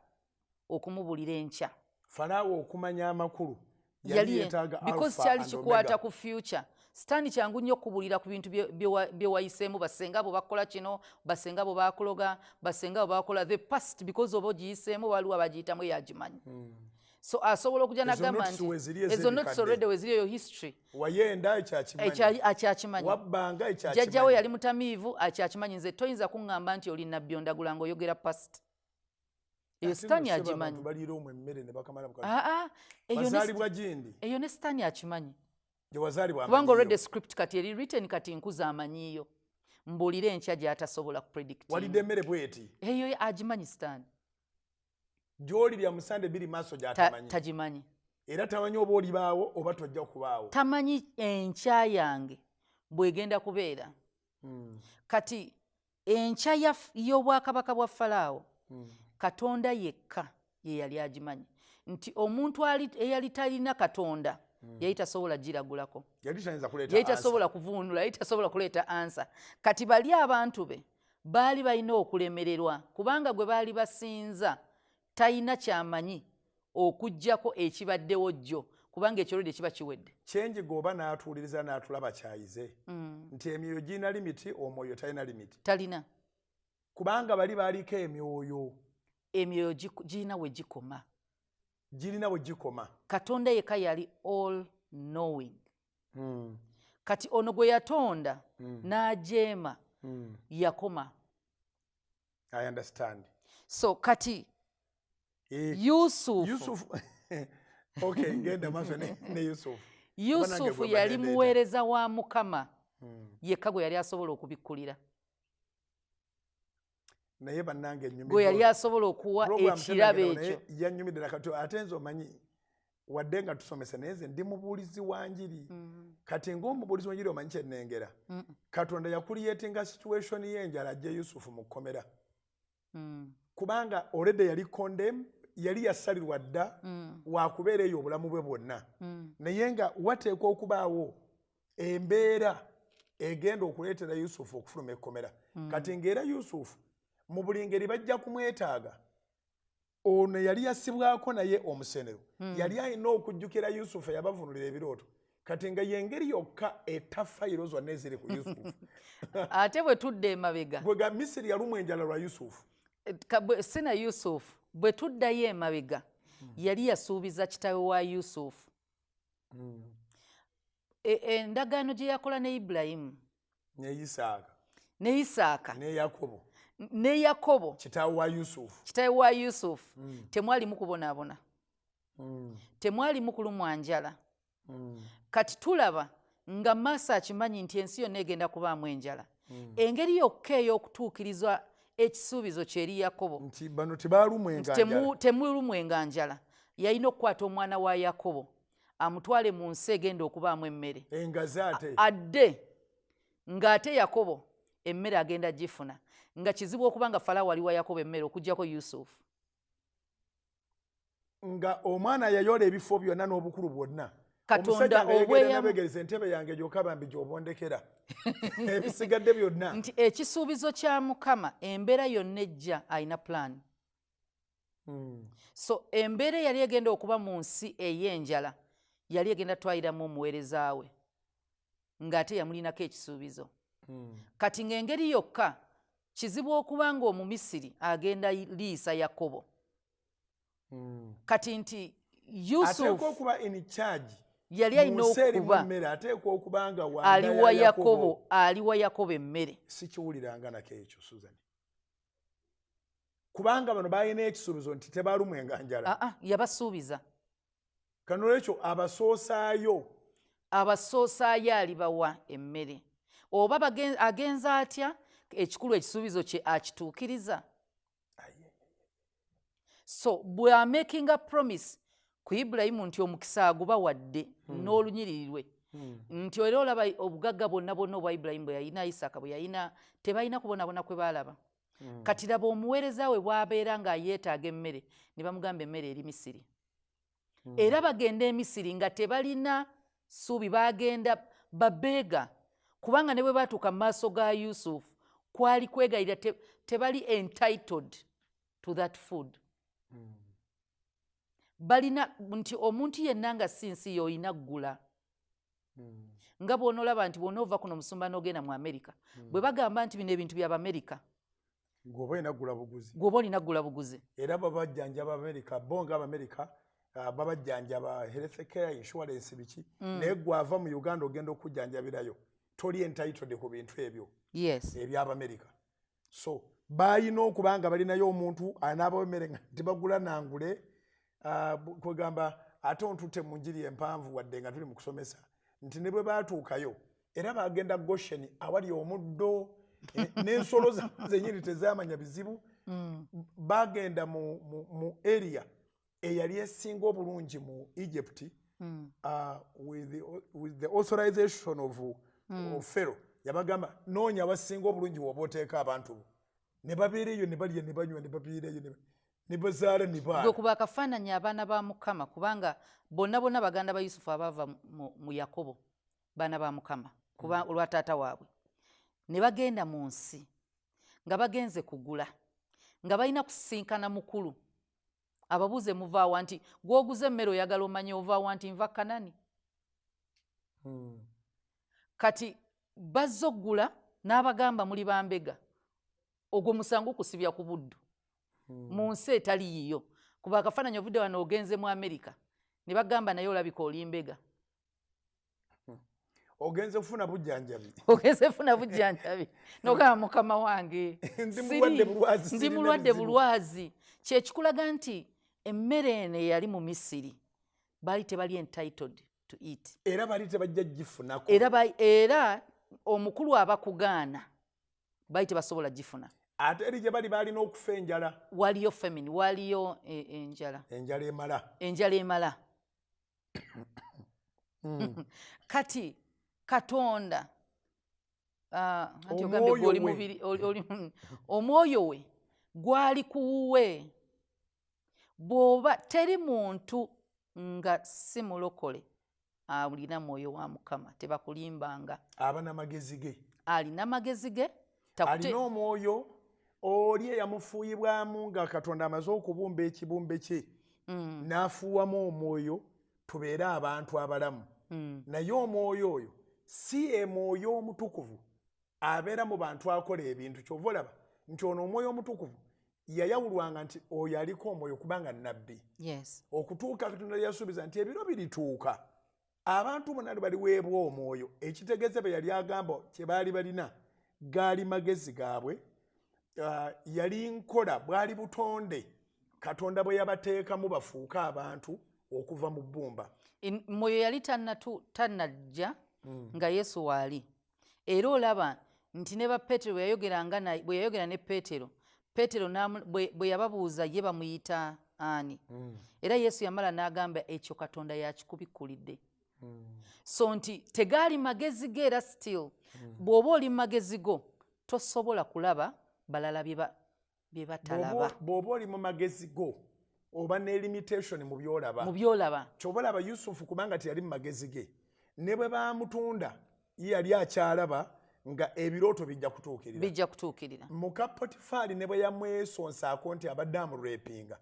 okumubulira enkya. Falaawo okumanya amakulu yali yeetaaga because kyali kikwata ku future. Sitaani kyangu nnyo okubulira ku bintu bye wayiseemu basenga abo bakola kino basenga abo baakologa basenga abo baakola the past because oba ogiyiseemu waliwo abagiyitamu yagimanyi. So asobola okujja n'agamba nti ezo notes already weziri eyo history. Wayenda akyakimanyi. Wabbanga ekyakimanyi. Jjajjawe yali mutamiivu akyakimanyi. Nze toyinza kuŋŋamba nti oli nabbi ondagula ng'oyogera past. Eyo Sitaani agimanyi. Eyo ne Sitaani akimanyi. Kubanga already script kati eri written kati nkuza amanyiyo. Mbuulire enkya gy'atasobola kupredict. Walidde emmere bweti. Eyo agimanyi Sitaani. Gy'olirya musande biri maaso gy'atamanyi. Tagimanyi. era tamanyi oba olibaawo oba tojja kubaawo. Tamanyi enkya yange bwegenda kubeera. Kati enkya y'obwakabaka bwa Falaawo Katonda yekka ye yali agimanyi nti omuntu eyali talina Katonda yali tasobola giragulako, yali tasobola kuvuunula, yali tasobola kuleeta ansa. Kati bali abantu be baali balina okulemererwa kubanga gwe baali basinza talina kyamanyi okuggyako ekibaddewo jjo kubanga ekirwadde kiba kiwedde. Kyenji goba n'atuuliriza n'atulaba kyayize nti emyoyo girina limiti, omwoyo talina limiti. Talina. Kubanga bali baaliko emyoyo. Emyoyo girina we gikoma. Girina we gikoma. Katonda yekka yali all knowing. Kati ono gwe yatonda n'ajeema yakoma. I understand. So kati Yusufu okay, ngenda maaso ne Yusufu. Yusufu yali muweereza wa Mukama yekka gwe yali asobola okubikkulira. Naye bannange ennyumidde gwe yali asobola okuwa ekirabo ekyo. Yannyumidde nakati ate nze omanyi wadde nga tusomesa naye nze ndi mubuulizi wa njiri. Kati ng'omubuulizi w'enjiri omanyi kye nnengera. Katonda yakuliyetinga situation y'enjala ajje Yusufu mu kkomera. Kubanga already yali condemn, yali yasalirwa dda wakubeera eyo obulamu bwe bwonna. Naye nga wateekwa okubaawo embeera egenda okuleetera Yusufu okufuluma ekkomera. Kati ng'era Yusufu mu buli ngeri bajja kumwetaaga. Ono yali yassibwako naye omusenero. Yali alina okujjukira Yusufu eyabavunulira ebirooto. Kati nga yengeri yokka etafayiro zonna eziri ku Yusufu. Ate bwe tudda emabega. Gwe ga Misiri yalumwa enjala lwa Yusufu. Sina Yusufu bwe tuddayo emabega yali yasuubiza kitaawe wa Yusufu. Endagaano gye yakola ne Ibulayimu ne Isaaka ne Isaaka ne Yakobo kitaawe wa Yusufu temwalimu kubonaabona, temwalimu kulumwa njala. Kati tulaba nga Masa akimanyi nti ensi yonna egenda kubaamu enjala. Engeri yokka ey'okutuukiriza ekisuubizo kyeri Yakobo nti bano temulumwenga njala, yalina okukwata omwana wa Yakobo amutwale mu nsi egenda okubaamu emmere. Engazi ate adde ng'ate Yakobo emmere agenda gifuna, nga kizibu okuba nga Falaawo ali wa Yakobo emmere okuggyako Yusufu. Nga omwana yayola ebifo byonna n'obukulu bwonna. Katonda obweyamugereza entebe yange gyokka bambi gy'obondekera ebisigadde byonna. Nti ekisuubizo kya Mukama embeera yonna ejja alina plan. So embeera yali egenda okuba mu nsi ey'enjala yali egenda twaliramu omuweereza we ng'ate yamulinako ekisuubizo. Kati ng'engeri yokka kizibu okuba nga Omumisiri agenda liisa Yakobo. Kati nti Yusufu ateekwa okuba in charge yali alina okuba nga ali wa Yakobo emmere. Sikiwuliranga nako ekyo Susan. Kubanga bano balina ekisuubizo nti tebaalumwenga njala. Yabasuubiza. Kano ekyo abasoosaayo alibawa emmere. Oba agenza atya ekikulu ekisuubizo kye akituukiriza. So bwe amakinga promise ku Ibulayimu nti omukisa aguba wadde n'olunyiririrwe nti era olaba obugagga bonna obwa Ibulayimu bwe yalina, Isaaka bwe yalina, tebalina kubonaabona kwe baalaba. Kati laba omuweereza we bw'abeera ng'ayeetaaga emmere ne bamugamba emmere eri Misiri. Era bagenda e Misiri nga tebalina ssuubi, bagenda babeega kubanga ne bwe baatuuka mu maaso ga Yusufu kwali kwegayira, tebali entitled to that food. Balina nti omuntu yenna nga si nsi y'olina ggula. Nga bw'onoolaba nti bw'onoova kuno Musumba n'ogenda mu Amerika, bwe bagamba nti bino ebintu by'Abamerika, gw'oba olina ggula buguzi. Era babajjanjaba Amerika, bo ng'Abamerika babajjanjaba health care insurance biki, naye gw'ava mu Uganda ogenda okujjanjabirayo toli entitled ku bintu ebyo eby'Abamerika. So bayina okuba nga balinayo omuntu anaabawo emmere nga tebagula nangule. Kwegamba ate ontutte mu njiri empanvu wadde nga tuli mu kusomesa nti ne bwe baatuukayo era bagenda Gosheni awali omuddo n'ensolo zennyini tezaamanya bizibu. Bagenda mu area eyali esinga obulungi mu Egypt with the authorization of Pharaoh yabagamba noonya abasinga obulungi woba oteeka abantu bo ne babeera eyo ne balya ne banywa ne babeera eyo ne bazaala ne baala kuba akafaananyi abaana ba Mukama kubanga bonna baganda ba Yusufu abaava mu Yakobo baana ba Mukama kuba olwa taata waabwe ne bagenda mu nsi nga bagenze kugula nga balina kusisinkana mukulu ababuuze muvaawa nti gw'oguze emmere oyagala omanye ovaawa nti nva Kanani kati bazze oggula n'abagamba muli bambega ogwo musango kusibya ku buddu mu nsi etali yiyo kuba akafaananyi ovudde wano ogenze mu Amerika ne bagamba naye olabika olimbega ogenze kufuna bujjanjabi nogamba mukama wange ndi mulwadde bulwazi kyekikulaga nti emmere eno eyali mu Misiri baali tebali entitled to eat era baali tebajja gifunako era omukulu abakugaana baali tebasobola gifuna ate eri gye bali balina okufa enjala waliyo famine waliyo enjala emala kati Katonda omwoyo we gwali kuwuwe bw'oba teri muntu nga si mulokole alina mwoyo wa Mukama tebakulimbanga abana magezi ge alina magezi ge alina omwoyo oli eyamufuuyibwamu nga Katonda amaze okubumba ekibumbe kye n'afuuwamu omwoyo tubeere abantu abalamu naye omwoyo oyo si ye mwoyo omutukuvu abeera mu bantu akola ebintu kyova olaba nti ono omwoyo omutukuvu yayawulwanga nti oyo aliko omwoyo kubanga nnabbi okutuuka Katonda yasuubiza nti ebiro birituuka abantu bonna baliweebwa omwoyo ekitegeeze bwe yali agamba kye baali balina gaali magezi gaabwe yali nkola bwali butonde Katonda bwe yabateekamu bafuuka abantu okuva mu bbumba mwoyo yali tannajja nga Yesu waali era olaba nti ne ba Peetero bwe yayogera ne Peetero bwe yababuuza ye bamuyita ani era Yesu yamala n'agamba ekyo Katonda yakikubikkulidde so nti tegaali magezi ge era still bw'oba oli magezi go tosobola kulaba balala bye batalaba bw'oba oli mu magezi go oba ne limitation mu byolaba ky'oba olaba Yusufu kubanga teyali mu magezi ge ne bwe bamutunda ye yali akyalaba nga ebirooto bijja kutuukirira muka Potifaali ne bwe yamwesonsaako nti abadde amurepinga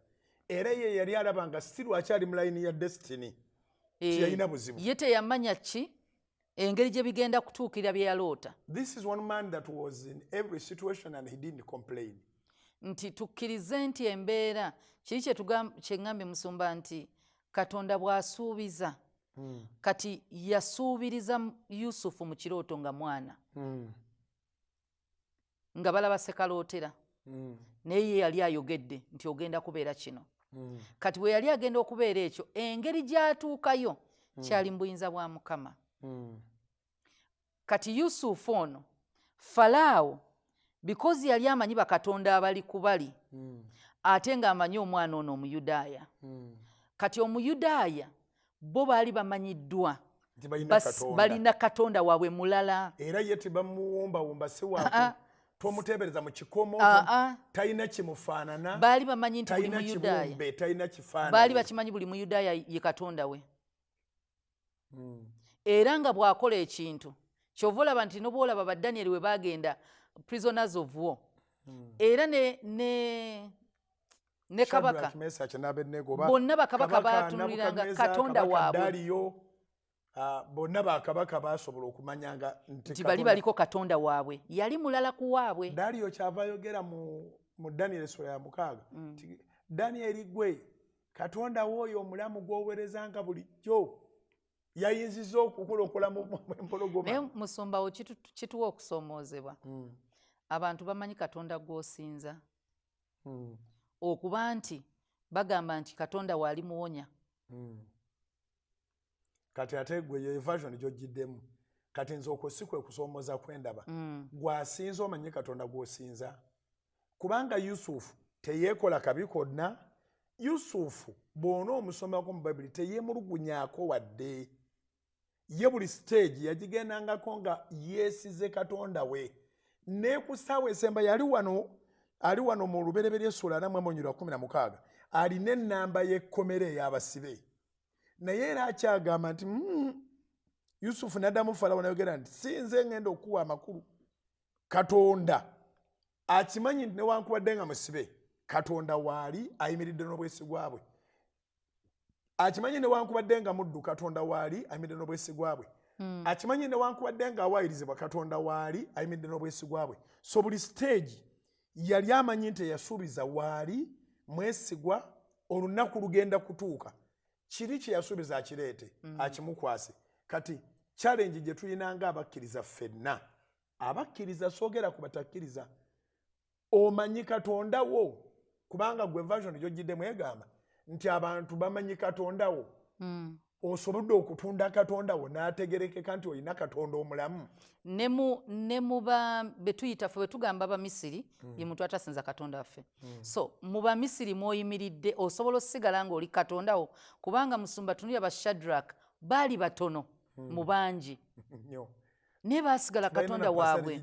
era ye yali alaba nga still akyali mu layini ya destiny tiyalina buzibu ye teyamanya ki engeri gye bigenda kutuukirira bye yaloota. This is one man that was in every situation and he didn't complain. Nti tukkirize nti embeera kiri kye ngambye Musumba nti Katonda bw'asuubiza kati yasuubiriza Yusufu mu kirooto nga mwana nga balaba sekalootera naye ye yali ayogedde nti ogenda kubeera kino kati bwe yali agenda okubeera ekyo engeri gy'atuukayo kyali mu buyinza bwa Mukama. Kati Yusufu ono Falaawo because yali amanyi bakatonda abali kubali ate nga amanyi omwana ono Omuyudaaya kati Omuyudaaya bo baali bamanyiddwa balina Katonda waabwe mulala era ye tebamuwombawomba si wa tomutebereza mu kikomo talina kimufaanana baali bamanyi nti buli Muyudaaya talina kifaanana baali bakimanyi buli Muyudaaya ye Katonda we era nga bw'akola ekintu kyova olaba nti n'obwolaba ba Daniel we bagenda prisoners of war era ne kabaka bonna bakabaka batunuliranga Katonda waabwe bonna bakabaka basobola okumanyanga nti bali baliko Katonda waabwe yali mulala ku waabwe. Daliyo kyava ayogera mu Daniel sura ya 6 Daniel gwe Katonda w'oyo omulamu gw'owerezanga bulijjo yayinziza okukulokola mu mpologoma. Naye Musumbawo kituwa okusoomoozebwa abantu bamanyi Katonda gw'osinza okuba nti bagamba nti Katonda waali muwonya kati ate gwe yo version gy'ogiddemu kati nze okwo si kwe kusoomooza kwendaba gwasinza omanyi Katonda gw'osinza kubanga Yusufu teyeekola kabi konna Yusufu bw'ona omusomako mu Bayibuli teyeemulugunyaako wadde. Ye buli stage yagigendangako nga yeesize Katonda we. Ne ku ssaawa esembayo ali wano mu lubereberye essula 4:16 alina ennamba y'ekkomera ey'abasibe. Naye era akyagamba nti Yusufu n'addamu Falawo n'ayogera nti si nze ngenda okuwa amakulu. Katonda akimanyi nti newankubadde nga musibe, Katonda waali ayimiridde n'obwesigwa bwe. Akimanyi newankubadde nga muddu, Katonda waali ayimiridde n'obwesigwa bwe. Akimanyi newankubadde nga awaayirizibwa, Katonda waali ayimiridde n'obwesigwa bwe. So buli stage yali amanyi nti yasuubiza waali mwesigwa, olunaku lugenda kutuuka. Kiri kye yasuubiza akireete, akimukwase. Kati challenge gye tulina nga abakkiriza ffenna. Abakkiriza soogera ku batakkiriza. Omanyi Katonda wo, kubanga gwe version gy'ogiddemu egamba nti abantu bamanyi Katonda wo. Osobodde okutunda Katonda wo n'ategerekeka nti olina Katonda omulamu. Ne mu betuyita ffe betugamba Abamisiri ye muntu atasinza Katonda waffe. So mu Bamisiri mw'oyimiridde osobola osigala ng'oli Katonda wo, kubanga musumba tunulya ba Shadrach baali batono mu bangi. Naye baasigala Katonda waabwe.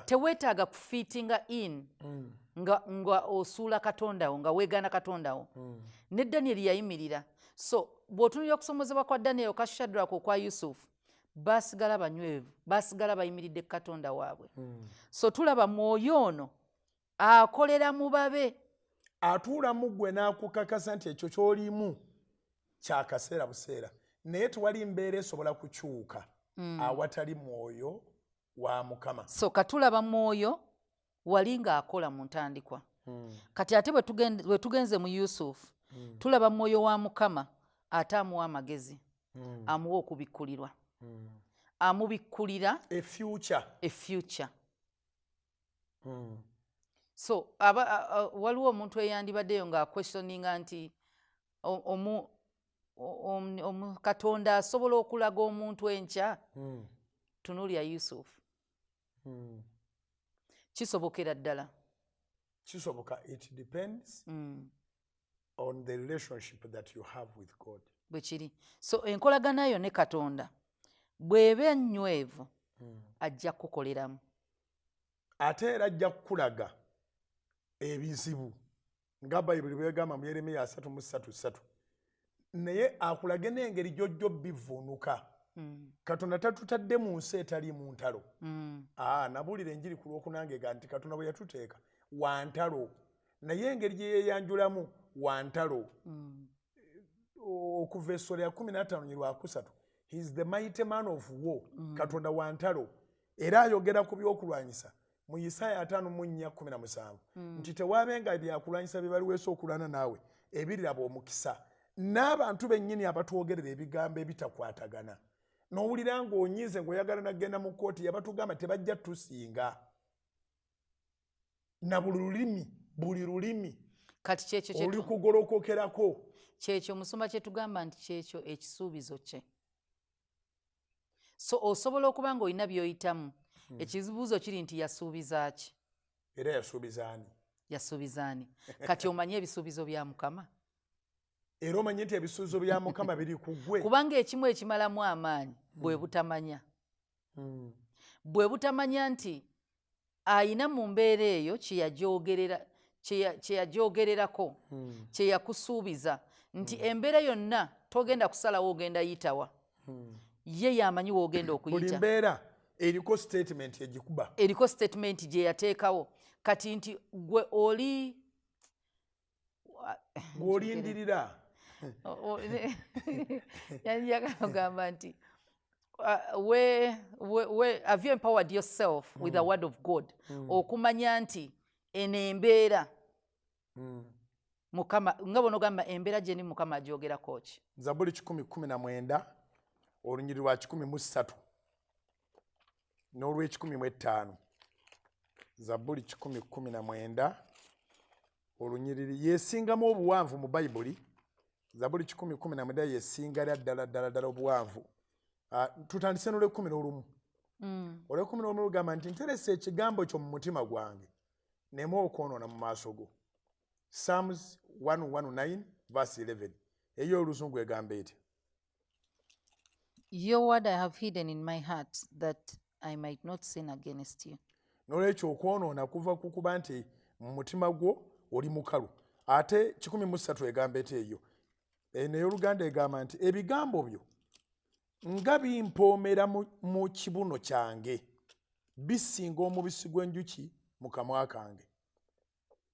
Teweetaaga kufiitinga in nga osuula Katonda wo, nga weegaana Katonda wo. Ne Danyeri yayimirira. So bw'otunulira okusomozebwa kwa Danyeri ka Shadrach okwa Yusufu, baasigala banywevu, baasigala bayimiridde Katonda waabwe. So tulaba Mwoyo ono akolera mu babe. Atuula mu ggwe n'akukakasa nti ekyo ky'olimu kya kaseera buseera. Naye tewali mbeera esobola kukyuka awatali Mwoyo wa Mukama. So katulaba Mwoyo wali ng'akola mu ntandikwa. Kati ate bwe tugenze mu Yusufu, tulaba Mwoyo wa Mukama ate amuwa amagezi, amuwa okubikkulirwa, amubikkulira a future. So waliwo omuntu eyandibaddeyo ng'aquestioninga nti Katonda asobola okulaga omuntu enkya. Tunuulya Yusufu. Kisobokera ddala. Kisoboka. It depends on the relationship that you have with God. Bwe kiri. So enkolagana yo ne Katonda bw'eba nnywevu ajja kukoleramu. Ate era ajja kukulaga ebizibu nga Bayibuli bw'egamba mu Yeremiya 3:3. Naye akulage n'engeri gy'ojja obbivuunuka. Katonda tatutadde mu nsi etali mu ntalo. Nabuulira enjiri ku Lwokunange ga nti Katonda bwe yatuteeka wa ntalo, naye engeri gye yeeyanjulamu wa ntalo. Okuva Essola 15:3, he is the mighty man of war. Katonda wa ntalo. Era ayogera ku by'okulwanyisa mu Isaaya 5:17 nti tewaabenga byakulwanyisa bye baliweesa okulwana naawe ebiriraba omukisa. N'abantu bennyini abatwogerera ebigambo ebitakwatagana. N'owulira ng'onyiize ng'oyagala nagenda mu kkooti yabatugamba tebajja tusinga. Na buli lulimi kati kyekyo oli kugolokokerako. Kyekyo musumba kye tugamba nti kyekyo ekisuubizo kye. So osobola okuba ng'olina by'oyitamu. Ekibuuzo kiri nti yasuubiza ki? Era yasuubizaani? Yasuubizaani? Kati omanyi ebisuubizo bya Mukama? Era omanyi nti ebisuubizo bya Mukama biri ku ggwe. Kubanga ekimu ekimalamu amaanyi bwe butamanya. Bwe butamanya nti ayina mu mbeera eyo kye yagyogererako, kye yakusuubiza nti embeera yonna togenda kusalawo ogenda yitawa. Ye yamanyi woogenda okuyita. Buli mbeera eriko statement egikuba. Eriko statement gye yateekawo. Kati nti gwe oli gw'olindirira. Yanjagala kugamba nti have you empowered yourself with the word of God okumanya nti eno embeera Mukama nga bonogamba embeera gye ni Mukama agyogerako ki? Zaburi 10:19 olunyiriri lwa 13 n'olw'15. Zaburi 10:19 olunyiriri yeesingamu obuwanvu mu Bayibuli. Zaburi 10:19 yeesinga ddala obuwanvu. Tutandise n'olw'11. Olw'11 lugamba nti nteresa ekigambo kyo mu mutima gwange nneme okwonoona mu maaso go. Psalms 119 verse 11 eyo oluzungu egamba eti Your word I have hidden in my heart that I might not sin against you. n'olwekyo okwonoona kuva ku kuba nti mu mutima gwo oli mukalu. Ate 13 egamba eti eyo eno ey'Oluganda egamba nti ebigambo byo nga bimpoomera mu kibuno kyange bisinga omubisi gw'enjuki mu kamwa kange.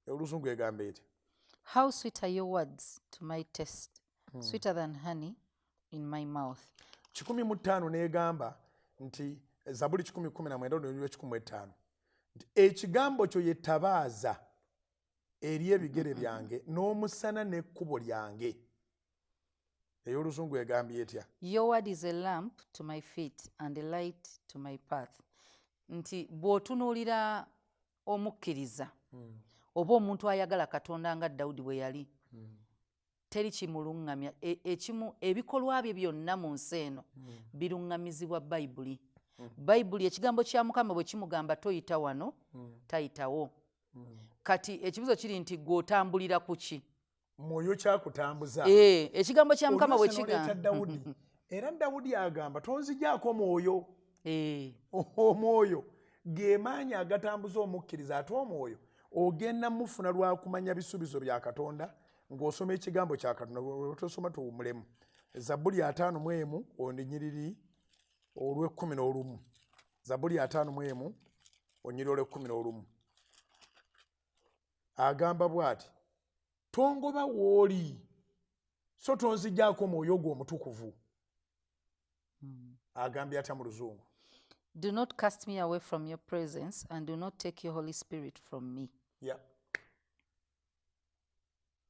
Oluzungu egamba eti How sweet are your words to my taste, sweeter than honey in my mouth. 15 n'egamba nti Zaburi 10:19 nti ekigambo kyo yetabaaza eri ebigere byange n'omusana n'ekkubo lyange. Ey'Oluzungu egambye etya? Your word is a lamp to my feet and a light to my path. Nti bw'otunuulira omukkiriza oba omuntu ayagala Katonda nga Dawudi bwe yali teri kimuluŋŋamya. Ekimu ebikolwa bye byonna mu nsi eno biruŋŋamizibwa Bayibuli. Bayibuli ekigambo kya Mukama bwe kimugamba toyita wano tayitawo. Kati ekibuzo kiri nti gw'otambulira ku ki? Mwoyo kyakutambuza. Ekigambo kya Mukama bwe kigamba Dawudi era Dawudi agamba tonzigyako mwoyo. Omwoyo ge maanyi agatambuza omukkiriza, ate omwoyo ogenda mufuna lwa kumanya bisuubizo bya Katonda ng'osoma ekigambo kya Katonda. Tosoma tuwumulemu. Zabuli 51 onyiriri olw'e11. Zabuli 51 onyiriri olw'e11 agamba bw'ati tongoba w'oli so tonzigyako mwoyo gwo omutukuvu. Agambye atya mu Luzungu? Do not cast me away from your presence and do not take your Holy Spirit from me. Yeah.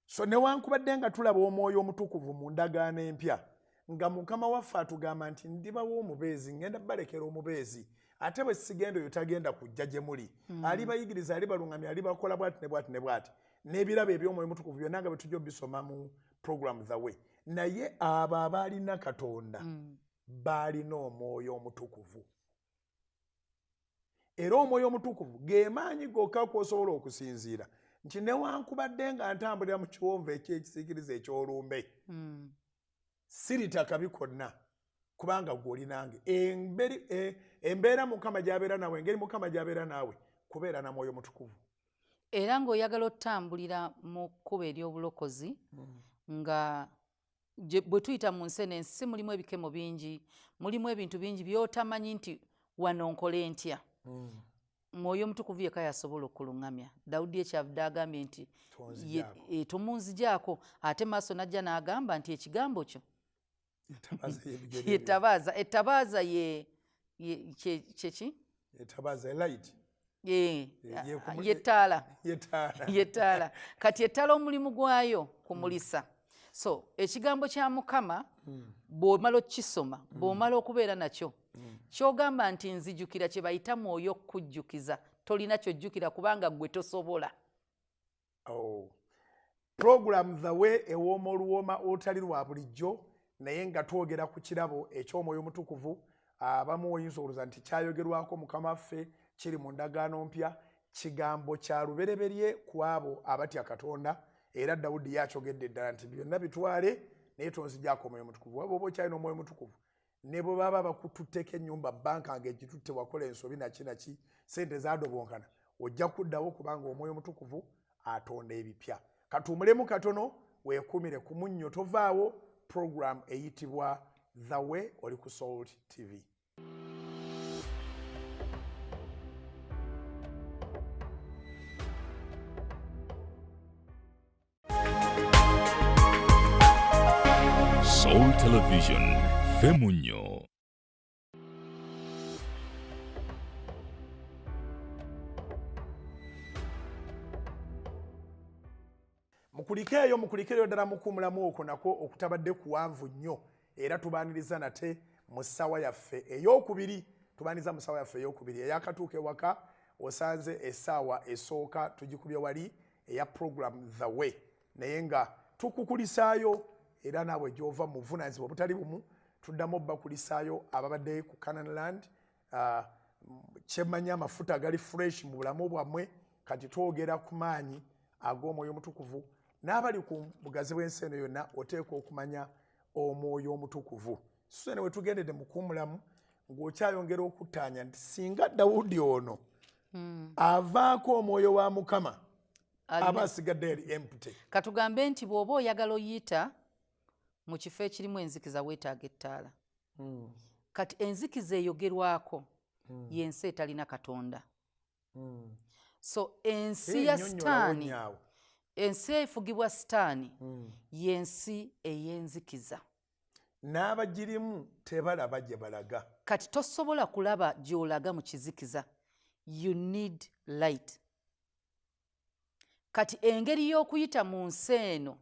So newankubadde nga tulaba omwoyo omutukuvu mu ndagaano empya nga Mukama waffe atugamba nti ndibawo omubeezi, ngenda balekera omubeezi, ate bwe sigenda oyo tagenda kujja gye muli. Alibayigiriza, alibalungamya, alibakola bwati ne bwati ne bwati. N'ebirabo eby'omwoyo omutukuvu byonna nga bwe tujja obisoma mu program The Way. Naye abo abaalina Katonda baalina omwoyo omutukuvu. Era omwoyo omutukuvu ge maanyi gokka kw'osobola okusinziira nti newankubadde nga ntambulira mu kiwonvu eky'ekisiikirize eky'olumbe siritaka bikonna kubanga gw'oli nange. Embeera Mukama gy'abeera nawe, engeri Mukama gy'abeera naawe kubeera na mwoyo mutukuvu. Era ng'oyagala otambulira mu kkubo ery'obulokozi nga bwe tuyita mu nsi eno, ensi mulimu ebikemo bingi, mulimu ebintu bingi by'otamanyi nti wano nkole ntya. Mwoyo omutukuvu yekka yasobola okuluŋŋamya. Dawudi ekyavudde agambye nti tomunzigyako, ate maaso n'ajja n'agamba nti ekigambo kyo yetabaaza. Ettabaaza kyeki? Ettabaaza light. Yettaala. Kati ettaala omulimu gwayo kumulisa. So ekigambo kya Mukama bw'omala okukisoma, bw'omala okubeera nakyo, ky'ogamba nti nzijukira kye bayita mwoyo okukujjukiza, tolina kyojjukira kubanga ggwe tosobola. Program The Way ewooma oluwooma olutali lwa bulijjo naye nga twogera ku kirabo eky'omwoyo omutukuvu. Abamu oyinza olowooza nti kyayogerwako Mukama waffe kiri mu ndagaano mpya, kigambo kya lubereberye ku abo abatya Katonda. Era Dawudi yakyogedde ddala nti byonna bitwale naye tonzigyako omwoyo omutukuvu. Waba oba okyalina omwoyo omutukuvu ne bwe baba bakututteko ennyumba banka ng'egitutte wakola ensobi naki sente zaadobonkana, ojja kuddawo kubanga omwoyo omutukuvu atonda ebipya. Katuumulemu katono weekumire ku munnyo, tovaawo. Program eyitibwa The Way oli ku Salt TV. Soul Television, Femunyo. Mukulikeeyo ddala mukuumulamu okwo nakwo okutabadde kuwanvu nnyo. Era tubaaniriza nate mu ssawa yaffe ey'okubiri. Tubaaniriza mu ssawa yaffe ey'okubiri eyakatuuka ewaka osanze essaawa esooka tugikubye wali eya program The Way. Naye nga tukukulisaayo era naawe gy'ova mu buvunaanyizibwa obutali bumu tuddamu bakulisaayo ababadde ku Canaan Land. Kyemmanyi amafuta gali fresh mu bulamu bwammwe, kati twogera ku maanyi ag'omwoyo omutukuvu n'abali ku bugazi bw'ensi eno yonna oteekwa okumanya omwoyo omutukuvu. So ne we tugendedde mu kuwumulamu ng'okyayongera okuttaanya nti singa Dawudi ono avaako omwoyo wa Mukama aba asigadde eri empty. Katugambe nti bw'oba oyagala oyita mu kifo ekirimu enzikiza weetaaga ettaala. Kati enzikiza eyogerwako y'ensi etalina Katonda. So ensi ya sitaani, ensi efugibwa sitaani y'ensi ey'enzikiza. N'abagirimu tebalaba gye balaga. Kati tosobola kulaba gy'olaga mu kizikiza. You need light. Kati engeri y'okuyita mu nsi eno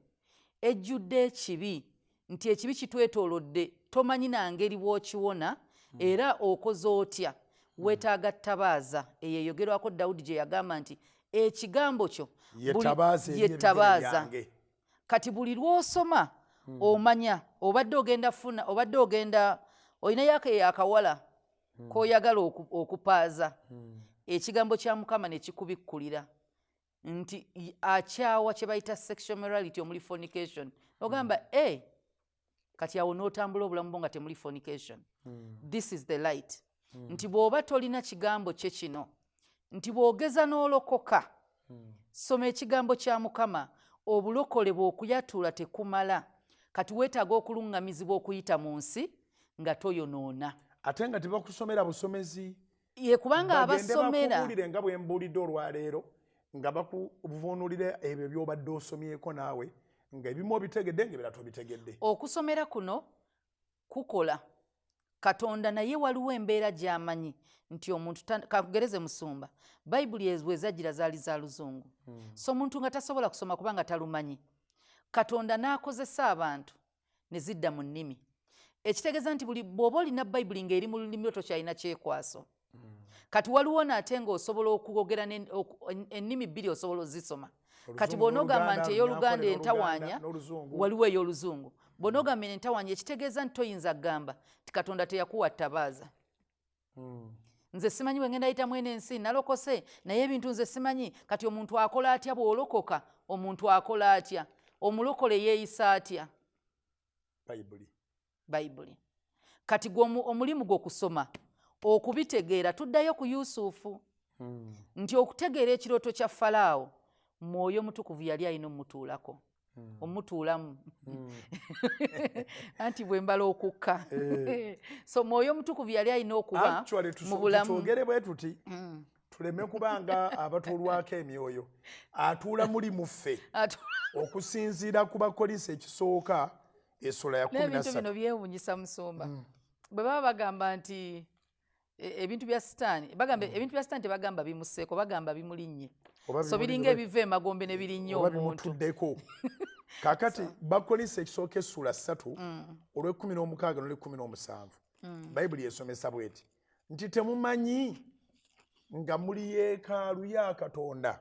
ejjudde ekibi, nti ekibi kitwetoolodde, tomanyi na ngeri bw'okiwona era okoze otya, weetaaga ttabaaza. Eyo eyogerwako Dawudi gye yagamba nti ekigambo kyo ye ttabaaza. Kati buli lw'osoma omanya obadde ogenda olina yako eyakawala k'oyagala okupaaza, ekigambo kya Mukama ne kikubikkulira nti akyawa kye bayita sexual morality omuli fornication. Ogamba kati awo n'otambula obulamu bwo nga temuli fornication. This is the light. Nti bw'oba tolina kigambo kye kino, nti bw'ogeza n'olokoka, soma ekigambo kya Mukama, obulokole bw'okuyatula tekumala. Kati weetaaga okuluŋŋamizibwa okuyita mu nsi nga toyonoona. Ate nga tebakusomera busomezi. Ye kubanga abasomera bagende bakubuulire nga bwe mbuulidde olwaleero, nga bakuvuunulira ebyo by'obadde osomyeko naawe, nga ebimu obitegedde ng'ebirala tobitegedde. Okusomera kuno kukola. Katonda naye waliwo embeera gy'amanyi nti omuntu kakugereze musumba. Bayibuli bwe zajjira zaali za Luzungu. So omuntu nga tasobola kusoma kubanga talumanyi. Katonda n'akozesa abantu ne zidda mu nnimi. Ekitegeeza nti bw'oba olina Bayibuli ng'eri mu lulimi tokyalina kyekwaso. Kati waliwo n'ate ng'osobola okwogera ennimi bbiri osobola ozisoma. Kati bw'onoogamba nti ey'Oluganda entawaanya, waliwo ey'Oluzungu. Bw'onoogamba entawaanya, ekitegeeza nti toyinza kugamba ti Katonda teyakuwa ttabaaza. Nze simanyi bwe ngenda yita mwene ensi nalokose naye ebintu nze simanyi. Kati omuntu akola atya bw'olokoka? Omuntu akola atya? Omulokole yeeyisa atya? Bayibuli. Kati omulimu gw'okusoma okubitegeera, tuddayo ku Yusufu nti okutegeera ekirooto kya Falaawo, Mwoyo Mutukuvu yali alina omutuulako, omutuulamu anti bwe mbala okukka. So Mwoyo Mutukuvu yali alina okuba mu bulamu. Twogere bwe tuti tuleme kubanga abatuulwako emyoyo, atuula muli mu ffe okusinziira ku Bakolinso ekisooka essula ya 13. N'ebintu bino byewuunyisa musumba. Bwe baba bagamba nti ebintu bya sitaani, ebintu bya sitaani tebagamba bimuseeko, bagamba bimulinnye. So biringa ebiva emagombe ne birinnye omuntu. Bimutuddeko. Kaakati Bakolinso ekisooka essula 3 olw'16 n'olw'17. Bayibuli esomesa bw'eti nti temumanyi nga muli yeekaalu ya Katonda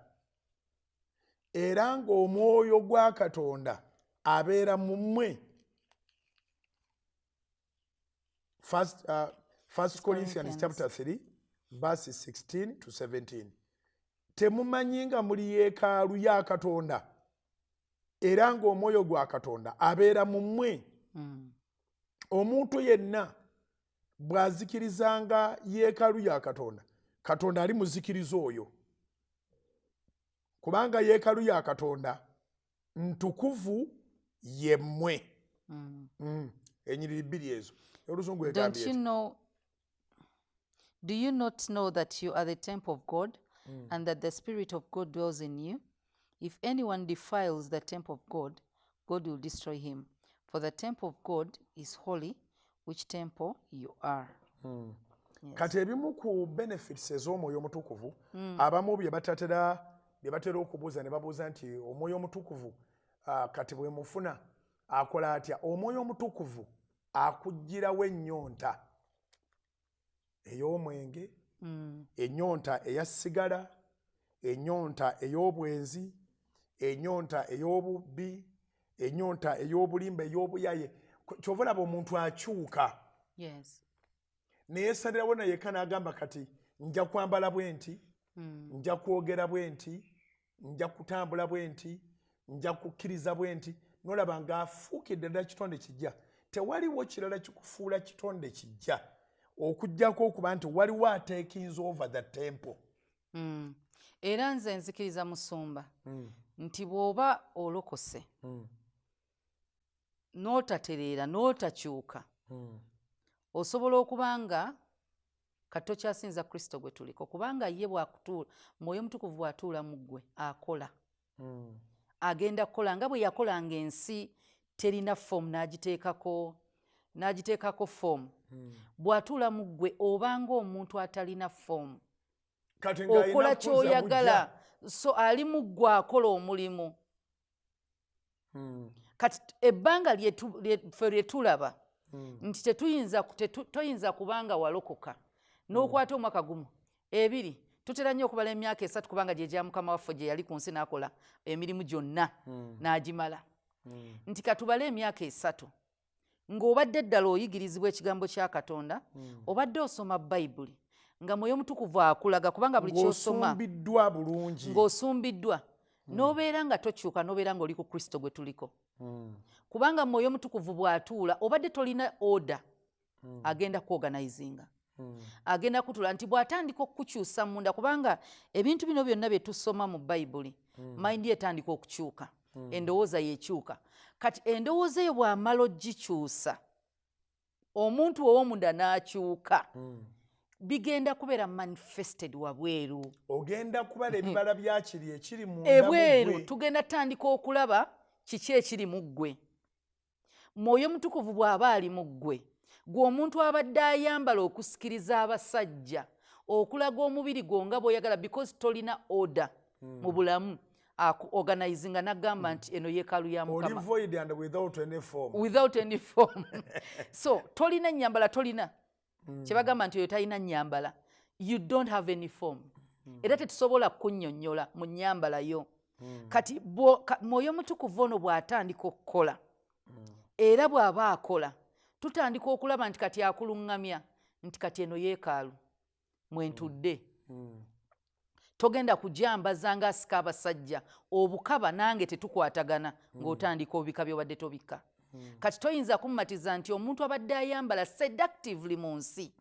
era ng'omwoyo gwa Katonda abeera mu mmwe. First Corinthians chapter 3 verses 16 to 17. Temumanyi nga muli yeekaalu ya Katonda era ng'omwoyo gwa Katonda abeera mu mmwe. Omuntu yenna bw'azikirizanga yeekaalu ya Katonda, Katonda ali muzikiriza oyo. Kubanga yeekaalu ya Katonda ntukuvu ye mmwe. Enyiriri bbiri ezo. Oluzungu egambye eti. Do you not know that you are the temple of God and that the Spirit of God dwells in you? If anyone defiles the temple of God, God will destroy him. For the temple of God is holy, which temple you are. Yes. Kati ebimu ku benefits ez'omwoyo omutukuvu abamu bye batera okubuuza ne babuuza nti omwoyo omutukuvu kati bwe mufuna akola atya? Omwoyo omutukuvu akuggyirawo ennyonta ey'omwenge, ennyonta eya sigala, ennyonta ey'obwenzi, ennyonta ey'obubbi, ennyonta ey'obulimba, ey'obuyaye. Kyova olaba omuntu akyuka. Yes. Naye salirawo naye yekka n'agamba kati nja kwambala bwe nti, nja kwogera bwe nti, nja kutambula bwenti nja kukkiriza bwenti nolaba ng'afuukidde ddala kitonde kijja tewaliwo kirala kikufuula kitonde kijja okujjako okuba nti waliwo ateekings over the temple. Era nze nzikiriza musumba nti bw'oba olokose n'otatereera n'otakyuka osobola okuba nga kati tokyasinza Kristo gwe tuliko kubanga ye bw'akutuula Mwoyo Mutukuvu bw'atuula mu ggwe akola agenda kukola nga bwe yakolanga ensi terina fomu n'agiteekako fomu bw'atuula mu ggwe obanga omuntu atalina fomu okola ky'oyagala so ali mu ggwe akola omulimu. Kati ebbanga ffe lye tulaba nti toyinza kubanga walokoka n'okwata omwaka gumu ebiri tutera nnyo okubala emyaka 3 kubanga gye gya Mukama waffe gye yali ku nsi n'akola emirimu gyonna n'agimala nti katubale emyaka 3 ng'obadde ddala oyigirizibwa ekigambo kya Katonda obadde osoma Bayibuli nga Mwoyo Mutukuvu akulaga kubanga buli kyosoma ng'osumbiddwa bulungi ng'osumbiddwa n'obeera nga tokyuka n'obeera ng'oli ku Kristo gwe tuliko kubanga Mwoyo Mutukuvu bw'atuula obadde tolina oda agenda kuorganizinga agenda kutula nti bw'atandika okukyusa munda kubanga ebintu bino byonna bye tusoma mu Bayibuli mayindi etandika okukyuka endowooza yekyuka kati endowooza eyo bw'amala ogikyusa omuntu ow'omunda n'akyuka bigenda kubeera manifested wabweru ogenda kubala ebibala byakiri ekiri munda ebweru tugenda tandika okulaba kiki ekiri mu ggwe. Mwoyo Mutukuvu bw'aba ali mu ggwe gwe omuntu abadde ayambala okusikiriza abasajja okulaga omubiri gwo nga bw'oyagala because tolina order mu bulamu organizinga n'agamba nti eno yeekaalu ya Mukama void and without any form so tolina nnyambala tolina kye bagamba nti oyo talina nnyambala you don't have any form era tetusobola kunnyonnyola mu nnyambala yo kati Mwoyo Mutukuvu ono bw'atandika okukola era bw'aba akola tutandika okulaba nti kati akuluŋŋamya nti kati eno yeekaalu mwentudde togenda kujambaza ng'asika abasajja obukaba nange tetukwatagana ng'otandika obika by'obadde tobika kati toyinza kummatiza nti omuntu abadde ayambala seductively mu nsi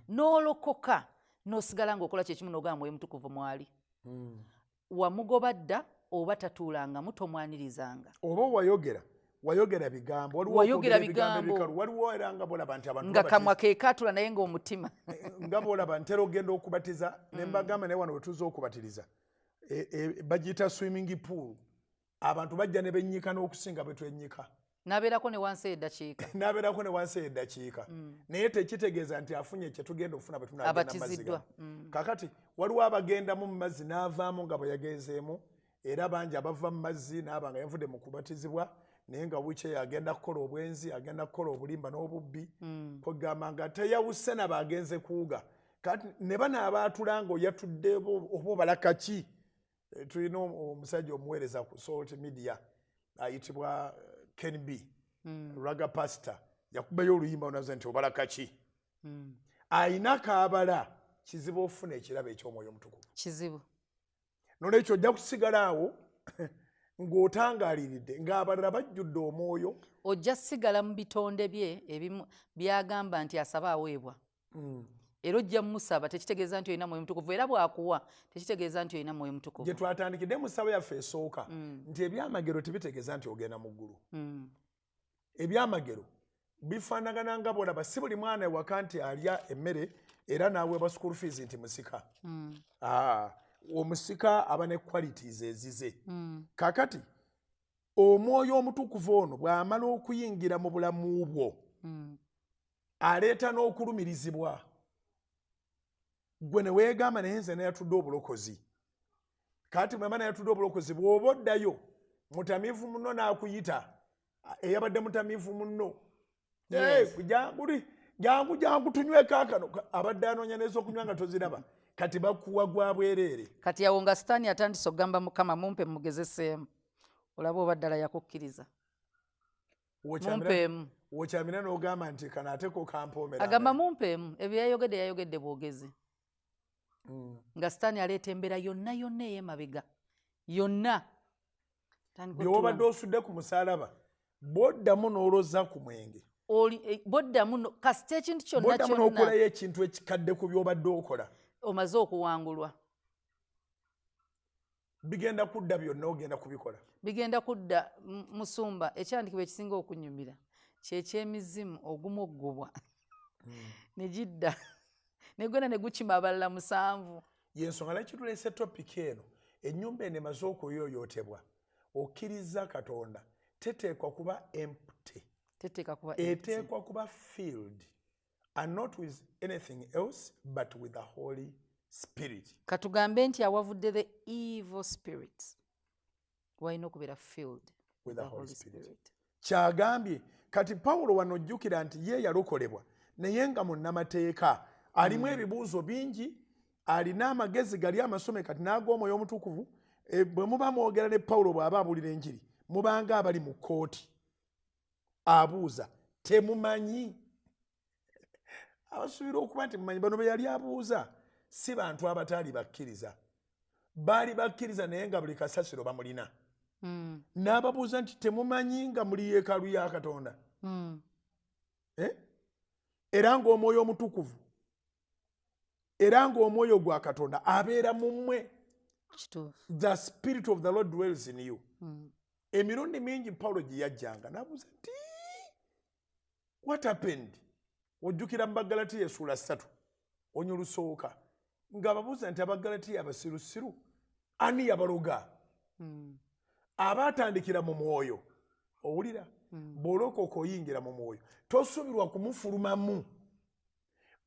n'olokoka n'osigala ng'okola kyekimu n'ogamba Mwoyo Mutukuvu mwali wamugoba dda oba tatuulangamu tomwanirizanga oba wayogera bigambo waliwo era nga bolaba nti abantu nga kamwa ke kaatula naye ng'omutima nga bolaba ntera ogenda okubatiza ne mbagamba naye wano wetuza okubatiriza bagiyita swimming pool abantu bajja ne bennyika n'okusinga bwe twenyika n'abeerako ne wansi eddakiika naye tekitegeeza nti afunye kye tugenda okufuna bwe tunagenda mazzi kakati waliwo abagendamu mu mazzi n'avaamu nga bwe yagenzeemu era bangi abava mu mazzi n'aba nga yavudde mu kubatizibwa naye nga wiiki agenda kukola obwenzi agenda kukola obulimba n'obubbi kwegamba nga teyawuse nabo agenze kuwuga kati ne bano abaatula nga oyatudde oba obalaka ki tulina omusajja omuweereza ku Salt Media ayitibwa Ken B Raga Pastor yakubayo oluyimba onaze nti obalaka ki ayina kaabala kizibu ofuna ekirabo eky'Omwoyo Mutukuvu kizibu nolwekyo ojja kusigala awo ng'otangaaliridde ng'abalala bajjudde omwoyo ojja sigala mu bitonde bye ebimu byagamba nti asaba aweebwa era ojja musaba tekitegeeza nti olina Mwoyo Mutukuvu era bw'akuwa tekitegeeza nti olina Mwoyo Mutukuvu gye twatandikidde mu ssabo yaffe esooka nti ebyamagero tebitegeeza nti ogenda mu ggulu ebyamagero bifaanagana nga bw'olaba si buli mwana ewaka nti alya emmere era n'aweebwa school fees nti musika omusika aba ne qualities ezize kakati Omwoyo Omutukuvu ono bw'amala okuyingira mu bulamu bwo aleeta n'okulumirizibwa gwe ne weegamba naye nze nayatudde obulokozi kati mwema nayatudde obulokozi bw'oba oddayo mutamiivu munno n'akuyita eyabadde mutamiivu munno jangu tunyweko akano abadde anoonya neza okunywa nga toziraba kati bakuwa gwa bwereere kati yawo nga Sitaani atandise okugamba Mukama mumpe mugezeseemu olaba oba ddala yakukkiriza mumpeemu wokyamira n'ogamba nti kano ateko kampoomera agamba mumpeemu ebyo yayogedde bwogezi nga Sitaani aleeta embeera yonna ey'emabega yonna byobadde osudde ku musalaba boddamu n'oloza ku mwenge boddamu kasita ekintu kyonna boddamu n'okolayo ekintu ekikadde ku byobadde okola omaze okuwangulwa bigenda kudda byonna ogenda kubikola bigenda kudda musumba ekyandikibwa ekisinga okunyumira kyekyemizimu ogumu oggubwa negidda negwena negukima abalala 7 yensonga lwaki tuleese topiki eno ennyumba eno emaze okuyooyootebwa okkiriza katonda teteekwa kuba empty eteekwa kuba filled and not with anything else but with the Holy Spirit. Katugambe nti awavudde the evil spirits walina okubeera filled with the Holy Spirit. Kyagambye kati Pawulo wano ojjukira nti ye yalokolebwa naye nga munnamateeka alimu ebibuuzo bingi alina amagezi gali amasome kati n'ag'Omwoyo Omutukuvu bwe muba mwogera ne Pawulo bw'aba abulira enjiri mubanga abali mu kkooti abuuza temumanyi abasuubira okuba nti mumanyi bano be yali abuuza si bantu abataali bakkiriza baali bakkiriza naye nga buli kasasiro bamulina n'ababuuza nti temumanyi nga muli yeekaalu ya Katonda era ng'Omwoyo Omutukuvu era ng'omwoyo gwa Katonda abeera mu mmwe the spirit of the Lord dwells in you. Emirundi mingi Paulo gye yajjanga n'abuuza nti what happened ojjukira mu Bagalatiya essula 3 onyulusooka ng'ababuuza nti Abagalatiya abasirusiru ani yabaloga abaatandikira mu mwoyo owulira bw'olokoka oyingira mu mwoyo tosuubirwa kumufulumamu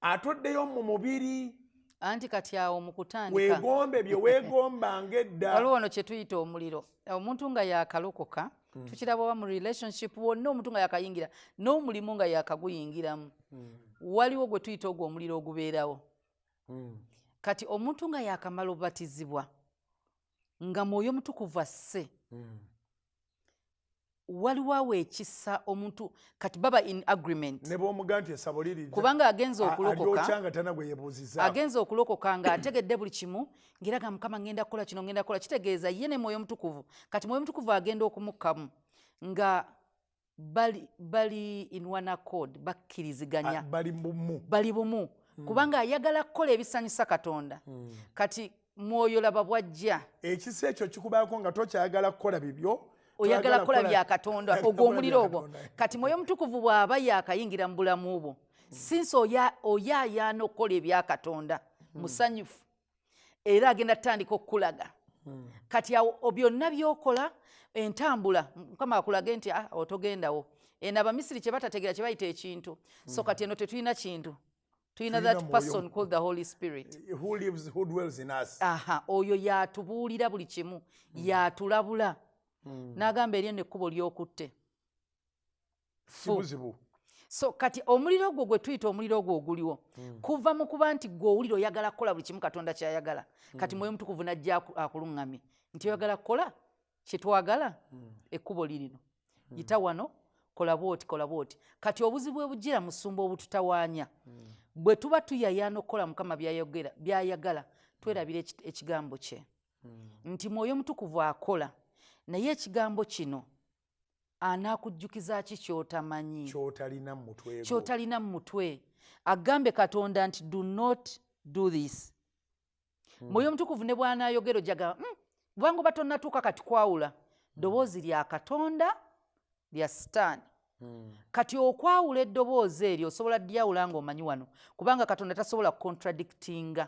atoddeyo mu mubiri anti kati awo mu kutandika weegombe bye weegombanga edda waliwo wano kye tuyita omuliro omuntu nga yakalokoka tukiraba wa mu relationship wonna omuntu nga yakayingira n'omulimu nga yakaguyingiramu waliwo gwe tuyita ogwo omuliro ogubeerawo kati omuntu nga yakamala obatizibwa nga Mwoyo Mutukuvu asse waliwo awo ekisa omuntu kati baba in agreement ne bw'omugaa nti essabo lirijja kubanga agenza okulokoka alyokyanga tana gwe yeebuuzizza agenza okulokoka nga ategedde buli kimu ng'eraga Mukama ngenda kukola kino ngenda kukola kitegeeza ye ne Mwoyo Mutukuvu kati Mwoyo Mutukuvu agenda okumukkamu nga bali in one accord bakkiriziganya bali bumu kubanga ayagala kukola ebisanyusa Katonda kati mwoyo laba bwajja ekisa ekyo kikubaako nga tokyayagala kukola bibyo oyagala kukola bya Katonda ogwo omuliro ogwo kati Mwoyo Mutukuvu bw'aba yakayingira mu bulamu bwo sinsi oyaayaana okukola ebya Katonda musanyufu era agenda tutandika okukulaga kati awo byonna byokola entambula Mukama akulage nti otogendawo Abamisiri kye batategeera kye bayita ekintu so kati eno tetulina kintu tulina that person called the Holy Spirit who dwells in us oyo yatubuulira buli kimu yatulabula n'agamba eryo n'ekkubo ly'okutte so kati omuliro ogwo gwe tuyita omuliro ogwo oguliwo kuva mu kuba nti gwe owulira oyagala kukola buli kimu Katonda kyayagala kati Mwoyo Mutukuvu najja akuluŋŋamye nti oyagala kukola kye twagala ekkubo lirino yita wano kola bwoti kati obuzibu bwe bujjira musumba obututawaanya bwe tuba tuyayaana okukola Mukama byayagala twerabira ekigambo kye nti Mwoyo Mutukuvu akola naye ekigambo kino anaakujjukiza ki ky'otamanyi ky'otalina mu mutwe agambe Katonda nti do not do this Mwoyo Mutukuvu ne bw'anaayogera ojjaga bwangu batonnatuuka kati kwawula ddoboozi lya Katonda lya Sitaani kati okwawula eddoboozi eryo osobola dyawula ng'omanyi wano kubanga Katonda tasobola contradictinga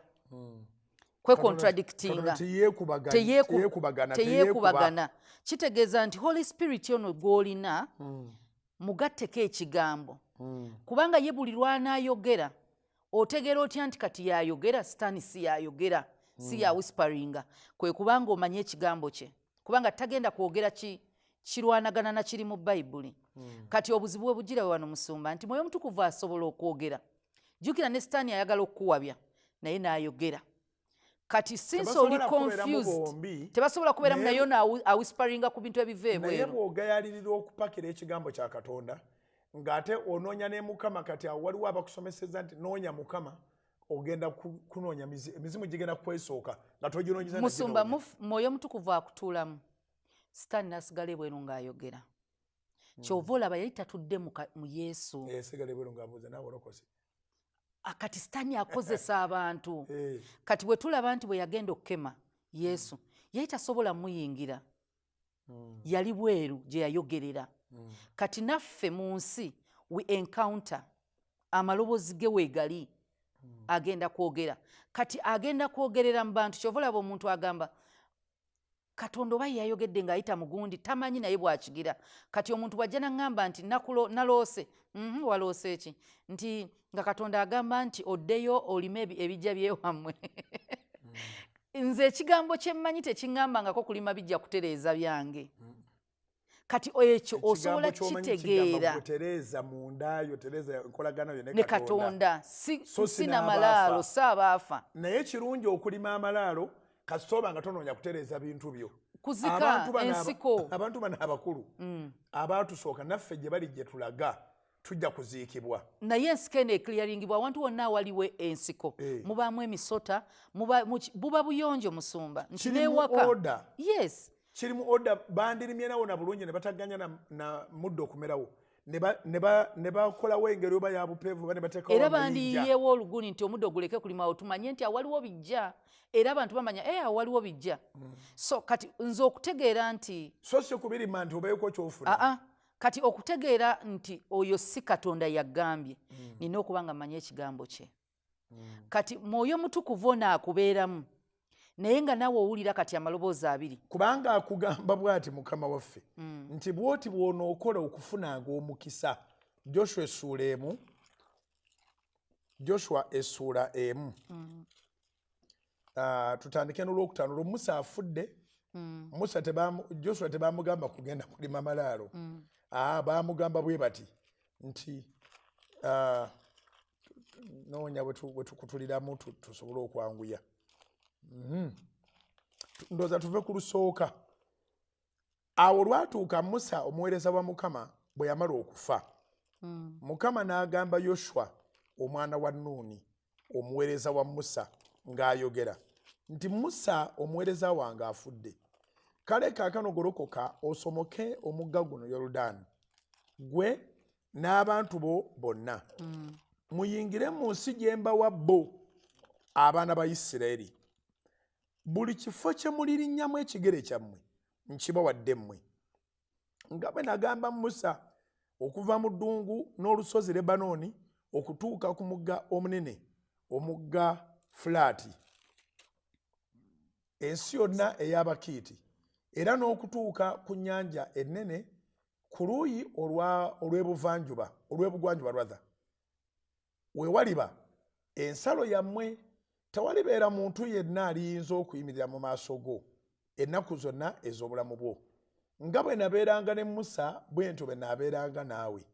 teyeekubagana kitegeeza nti Holy Spirit ono gw'olina mugatteko ekigambo kubanga ye buli lw'anaayogera otegeera otya nti kati yayogera Sitaani si yayogera si ya whisperinga kwe kubanga omanye ekigambo kye kubanga tagenda kwogera kirwanagana na kiri mu Bayibuli kati obuzibu bwe bugira wano musumba nti Mwoyo Mutukuvu asobola okwogera jjukira ne Sitaani ayagala okukuwabya naye n'ayogera kati since oli confused tebasobola kubeeramu naye awhisperinga ku bintu ebiva naye bw'ogayalirira okupakira ekigambo kya Katonda ng'ate onoonya ne Mukama kati awo waliwo abakusomeseza nti noonya Mukama ogenda kunoonya emizimu gigenda kwesooka nga toginoonyeza musumba mwoyo mutukuvu akutuulamu sitaani n'asigala ebweru ng'ayogera kyova olaba yali tatudde mu yesu sigala ebweru ng'abuuza naawe olokose kati sitaani akozesa abantu kati bwe tulaba nti bwe yagenda okukema yesu yali tasobola muyingira yali bweru gye yayogerera kati naffe mu nsi we encounter amaloboozi ge weegali agenda kwogera kati agenda kwogerera mu bantu kyova olaba omuntu agamba Katonda oba yayogedde ng'ayita mugundi tamanyi naye bw'akigira kati omuntu bw'ajja n'aŋŋamba nti naloose waloose ki nti nga Katonda agamba nti oddeyo olime ebijja byewammwe nze ekigambo kye mmanyi tekiŋŋambangako kulima bijja kutereeza byange kati ekyo osobola kitegeera ne Katonda si na malaalo si abaafa naye kirungi okulima amalaalo kasooba nga tonoonya kutereeza bintu byo kuzika ensiko abantu bano abakulu abaatusooka naffe gye bali gye tulaga tujja kuziikibwa naye ensiko eno ekiliyaringibwa awantu wonna awaliwo ensiko mubaamu emisota buba buyonjo musumba nti neewaka yes kiri mu oda bandirimye nawo na bulungi ne bataganya na muddo okumerawo ne bakolawo engeri oba yabupeevu ba ne bateekawo era bandiyeewo oluguni nti omuddo oguleke kulimawo tumanye nti awaliwo bijja era abantu bamanya awaliwo bijja so kati nze okutegeera nti so si kubirima nti obeeko kyofuna kati okutegeera nti oyo si Katonda yagambye nina okuba nga manya ekigambo kye kati mwoyo mutukuvu onaakubeeramu naye nga naawe owulira kati amaloboozi abiri kubanga akugamba bw'ati Mukama waffe nti bw'oti bw'onookola okufunanga omukisa Joshua essuula emu tutandike n'olwokutaano olwo Musa afudde Joshua tebaamugamba kugenda kulima malaalo baamugamba bwe bati nti noonya bwe tukutuliramu tusobole okwanguya ndowooza tuve ku lusooka awo lwatuuka Musa omuweereza wa Mukama bwe yamala okufa Mukama n'agamba Yoshua omwana wa Nuuni omuweereza wa Musa ng'ayogera nti Musa omuweereza wange afudde kale kaakano golokoka osomoke omugga guno Yoludaani gwe n'abantu bo bonna muyingire mu nsi gye mbawa bo abaana ba Isirayiri buli kifo kye mulirinnyamu ekigere kyammwe nkibawadde mmwe nga bwe nagamba Musa okuva mu ddungu n'olusozi Lebanooni okutuuka ku mugga omunene omugga Fulaati ensi yonna ey'Abakiiti era n'okutuuka ku nnyanja ennene ku luuyi olw'ebugwanjuba rather we waliba ensalo yammwe tewalibeera muntu yenna aliyinza okuyimirira mu maaso go ennaku zonna ez'obulamu bwo nga bwe nabeeranga ne Musa bwe ntyo bwe naabeeranga naawe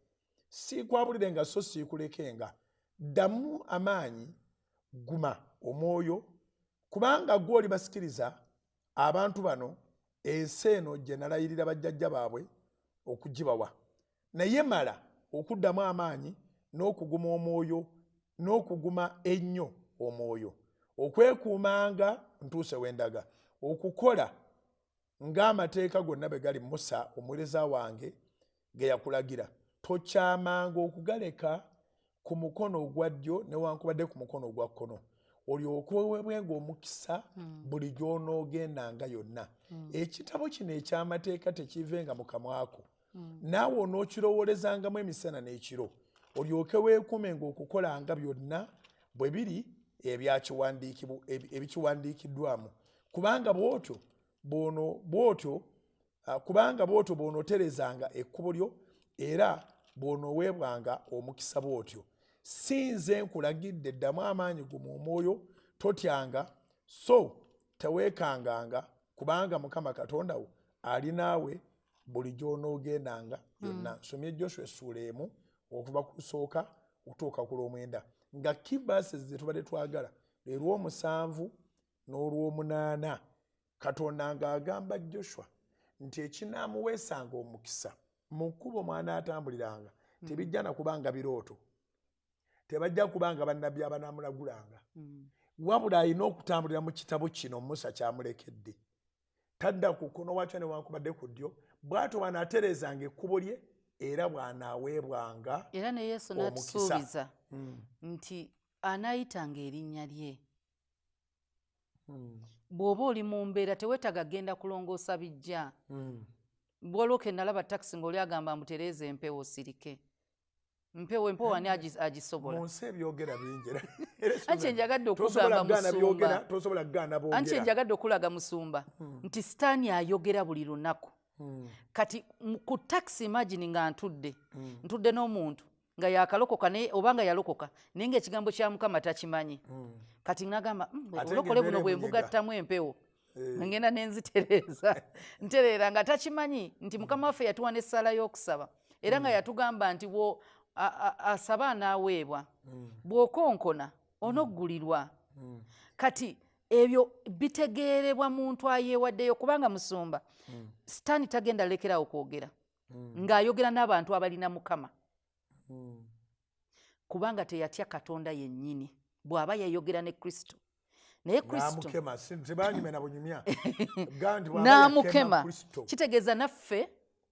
siikwabulirenga so siikulekenga ddamu amaanyi guma omwoyo kubanga gwe olibasikiriza abantu bano ensi eno gye nalayirira bajjajja baabwe okugibawa naye mala okuddamu amaanyi n'okuguma omwoyo n'okuguma ennyo omwoyo okwekuumanga ntuuse wendaga okukola ng'amateeka gonna bwe gali Musa omuweereza wange ge yakulagira tokyamanga okugaleka ku mukono ogwa ddyo newankubadde ku mukono ogwa kkono olyoke oweebwenga omukisa buli gy'onoogendanga yonna ekitabo kino eky'amateeka tekivenga mu kamwako naawe onookirowoolezangamu emisana n'ekiro olyoke weekuumenga okukolanga byonna bwe biri ebikiwandiikiddwamu kubanga bw'otyo bw'onooterezanga ekkubo lyo era bw'onooweebwanga omukisa bw'otyo si nze nkulagidde ddamu amaanyi guma omwoyo totyanga so teweekanganga kubanga Mukama Katonda wo ali naawe buli gy'onoogendanga yonna nsomye Joshua essuula emu okuva ku lusooka okutuuka ku lw'omwenda nga key verses ze tubadde twagala lw'omusanvu n'olw'omunaana Katonda ng'agamba Joshua nti ekinaamuweesanga omukisa mu kkubo mw'anaatambuliranga tebijja na kubanga birooto tebajja kubanga bannabbi abanamulagulanga wabula alina okutambulira mu kitabo kino Musa kyamulekedde tadda ku kkono wakyo newankubadde ku ddyo bw'atyo bw'anaaterezanga ekkubo lye era bw'anaaweebwanga era ne Yesu n'atusuubiza nti anaayitanga erinnya lye bw'oba oli mu mbeera teweetaga genda kulongoosa bijja bw'olwoke nalaba takisi ng'oli agamba mutereeze empewo sirike empewo ani agisobola mu nsi ebyogera bingi anti njagadde okugamba musumba tosobola kugaana boogera anti njagadde okulaga musumba nti sitaani ayogera buli lunaku kati ku takisi imagine nga ntudde n'omuntu nga yakalokoka obanga yalokoka naye ng'ekigambo kya Mukama takimanyi kati nagamba olokole buno bwe mbugattamu empewo ngenda nenzitereeza ntereera nga takimanyi nti Mukama waffe yatuwa n'essaala y'okusaba era nga yatugamba nti asaba anaaweebwa bw'okonkona onoggulirwa kati ebyo bitegeerebwa muntu ayeewaddeyo kubanga musumba sitaani tagenda lekerawo kwogera ng'ayogera n'abantu abalina Mukama kubanga teyatya Katonda yennyini bw'aba yayogera ne Kristo naye Kristo n'amukema kitegeeza naffe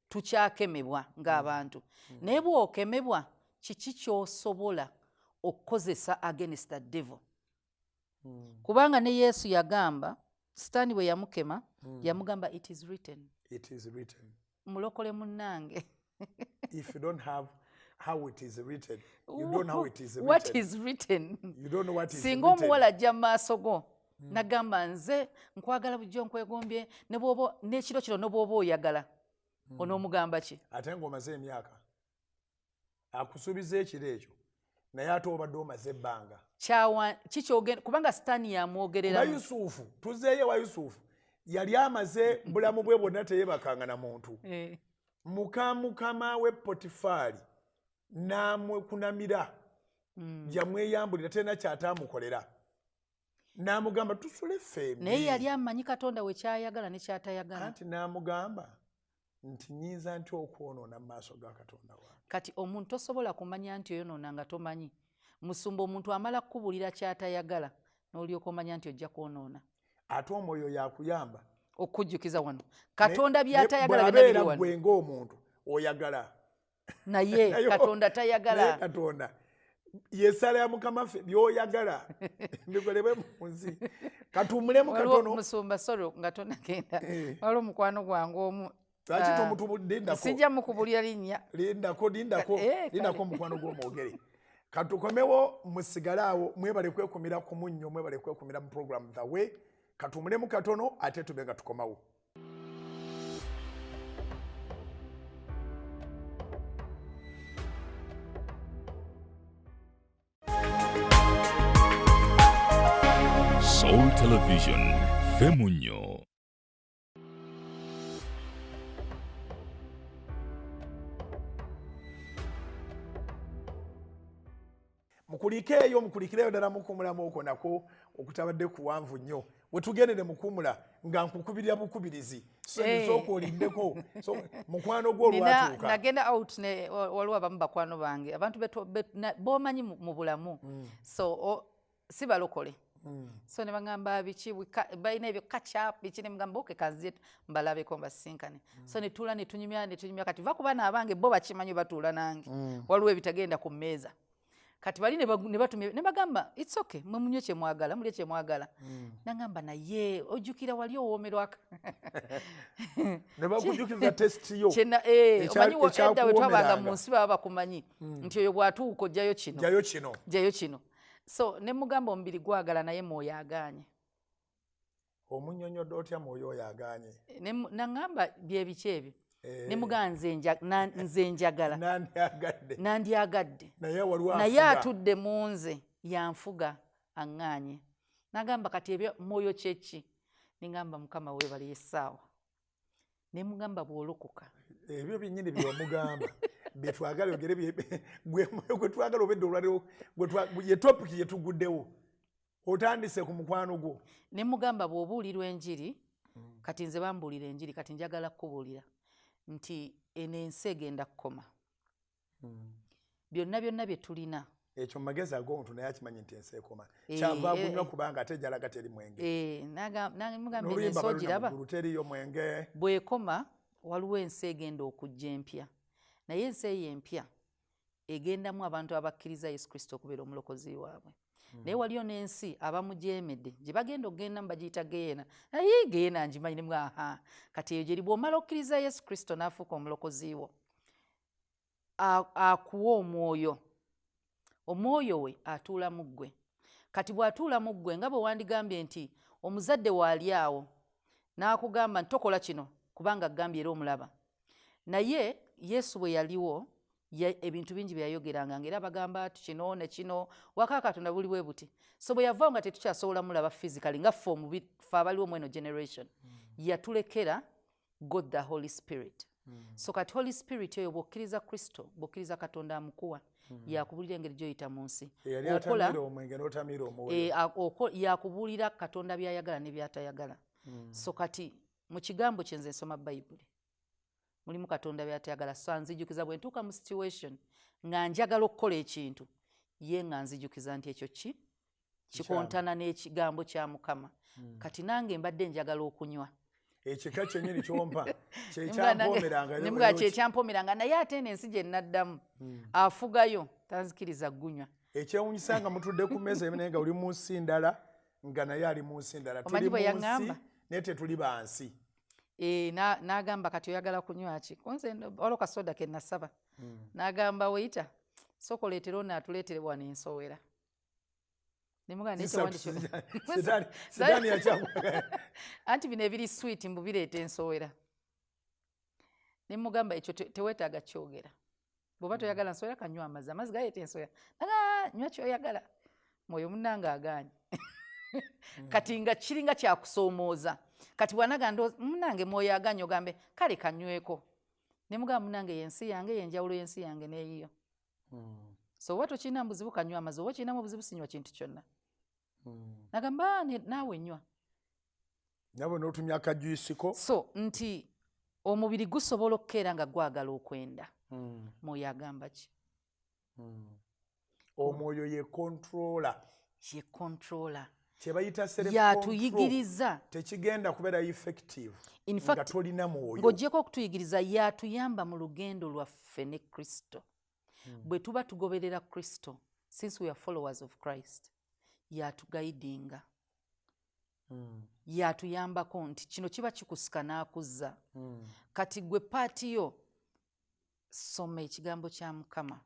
tukyakemebwa ng'abantu naye bw'okemebwa kiki ky'osobola okukozesa against the devil kubanga ne Yesu yagamba sitaani bwe yamukema yamugamba it is written mulokole munnange if you don't have how it is written you don't know how it is written. What is written You don't know what is singa written. omuwala ajja mu maaso go nagamba nze nkwagala bujjo nkwegombye n'ekiro kino ne bw'oba oyagala onoomugamba ki ate ng'omaze emyaka akusuubiza ekiro ekyo naye ate obadde omaze ebbanga kikyogenda kubanga sitaani yamwogereramu Yusufu tuzeeyo wa Yusufu yali amaze bulamu bwe bwonna teyebakanga na muntu mukama we Potifaali n'amwekunamira yamweyambulira tena kyatamukolera n'amugamba tusule ffembi naye yali amanyi Katonda we kyayagala ne kyatayagala anti n'amugamba nti nyinza nti okwonoona mu maaso ga Katonda wange kati omuntu tosobola kumanya nti oyonoona nga tomanyi musumba omuntu amala kukubulira kyatayagala n'olyoka omanya nti ojja kwonoona ate Omwoyo yakuyamba okujjukiza wano Katonda byatayagala bw'abeera gwe ng'omuntu oyagala naye Katonda tayagala Katonda yesala ya Mukama ffe byoyagala bikolebwe mu nsi katumulemu katono musumba solo nga tonagenda waliwo mukwano gwange omu lwaki tomutumuddindako sijja mukubulira linnya lindako mukwano gw'omwogere katukomewo musigale awo mwebale kwekumira ku munnyo mwebale kwekumira mu program The Way katumulemu katono ate tube nga tukomawo Soul Television, Femunyo. mukulikireyo ddala mukumulamu okwo nako okutabadde kuwanvu nnyo wetugendere mukumula nga nkukubirira bukubirizi sooka olindeko mukwano gwo olwatuuka nagenda out waliwo abamu bakwano bange abantu bomanyi mu bulamu so si balokole so ne bagamba biki balina ebyo catch-up biki ne mugamba oke kanzire mbalabeko mbasinkane so ne tuula ne tunyumya kati va ku baana abange bo bakimanyi batuula nange waliwo ebitagenda ku mmeeza kati bali ne batumye ne bagamba it's okay mwe munywe kye mwagala mulye kye mwagala nagamba naye ojjukira wali owoomerwaka ne bakujjukiza test yo omanyi edda we twabanga mu nsi baba bakumanyi nti oyo bw'atuuka ojjayo kino so ne mugamba omubiri gwagala naye mwoyo agaanye omunnyonnyodde otya mwoyo oyo agaanye nagamba bye biki ebyo ne mugamba nze njagala nandyagadde naye atudde mu nze yanfuga aŋŋaanye nagamba kati ebyo mwoyo kyeki nengamba Mukama weebale essaawa ne mugamba bw'olokoka ebyo byennyini byewamugamba byetwagala ogere gwe twagala obedde olwaliro ye topiki yetuguddewo otandise ku mukwano gwo ne mugamba bw'obuulirwa enjiri kati nze bambuulira enjiri kati njagala kukubuulira nti eno ensi egenda kukoma byonna bye tulina ekyo magezi ag'omuntu naye akimanye nti ensi ekoma kyava agunywa kubanga ate jalaga teri mwenge n'oluyimba baluna muggulu teriyo mwenge bw'ekoma waliwo ensi egenda okujja empya naye ensi eyo empya egendamu abantu abakkiriza Yesu Kristo okubeera omulokozi waabwe naye waliyo n'ensi abamujeemedde gye bagenda okugendamu bagiyita geena naye geena ngimanyiremu kati eyo gyeri bw'omala okkiriza Yesu Kristo n'afuuka omulokozi wo akuwa omwoyo we atuula mu ggwe kati bw'atuula mu ggwe nga bwe wandigambye nti omuzadde waali awo n'akugamba nti tokola kino kubanga agambye era omulaba naye Yesu bwe yaliwo ebintu bingi byayogeranga ng'era bagamba ati kino ne kino waka Katonda buli bwe buti so bwe yavaawo nga tetukyasobola mulaba physically nga ffe abaliwo mu eno generation yatulekera God the Holy Spirit so kati Holy Spirit eyo bw'okkiriza Kristo bw'okkiriza Katonda amukuwa yakubulira engeri gy'oyita mu nsi yakubuulira Katonda by'ayagala ne by'atayagala so kati mu kigambo kye nze nsoma Bayibuli mulimu Katonda by'atayagala so nzijukiza bwe ntuuka mu situation nga njagala okukola ekintu ye nga nzijukiza nti ekyo kikontana n'ekigambo kya Mukama kati nange mbadde njagala okunywa ekika kyennyini kyompa kyekyampomeranga naye ate n'ensi gye nnaddamu afugayo tanzikiriza gunywa ekyewunyisa nga mutudde ku mmeeza naye nga oli mu nsi ndala nga naye ali mu nsi ndala tuli mu nsi naye tetuli bansi n'agamba kati oyagala kunywa ki kunze waliwo kasoda ke nasaba n'agamba weyita sooka oleetere ono atuleetere wano ensowera anti bino ebiri sweet mbubireeta ensowera nemugamba ekyo teweetaaga kyogera bw'oba toyagala nsowera kanywa amazzi galeeta ensowera nywa kyoyagala mwoyo munnange agaanye kati nga kiringa kyakusoomooza kati bw'anaga munnange mwoyo aganye ogambe kale kanyweko nemugamba munnange yensi yange yenjawulo yensi yange neeyiyo so oba tokirina buzibu kanywa amazzi oba kirinamu obuzibu sinywa kintu kyonna nagamba naawe nywa nawe n'otumya akajuyisiko so nti omubiri gusobola okukeera nga gwagala okwenda mwoyo agamba ki omwoyo ye controller kyebayita yatuyigiriza tekigenda kubeera effective nga tolina mwoyo ng'ogyeko okutuyigiriza yatuyamba mu lugendo lwaffe ne Kristo bwe tuba tugoberera Kristo since we are followers of Christ yatugayidinga yatuyambako nti kino kiba kikusika n'akuzza kati gwe paati yo soma ekigambo kya Mukama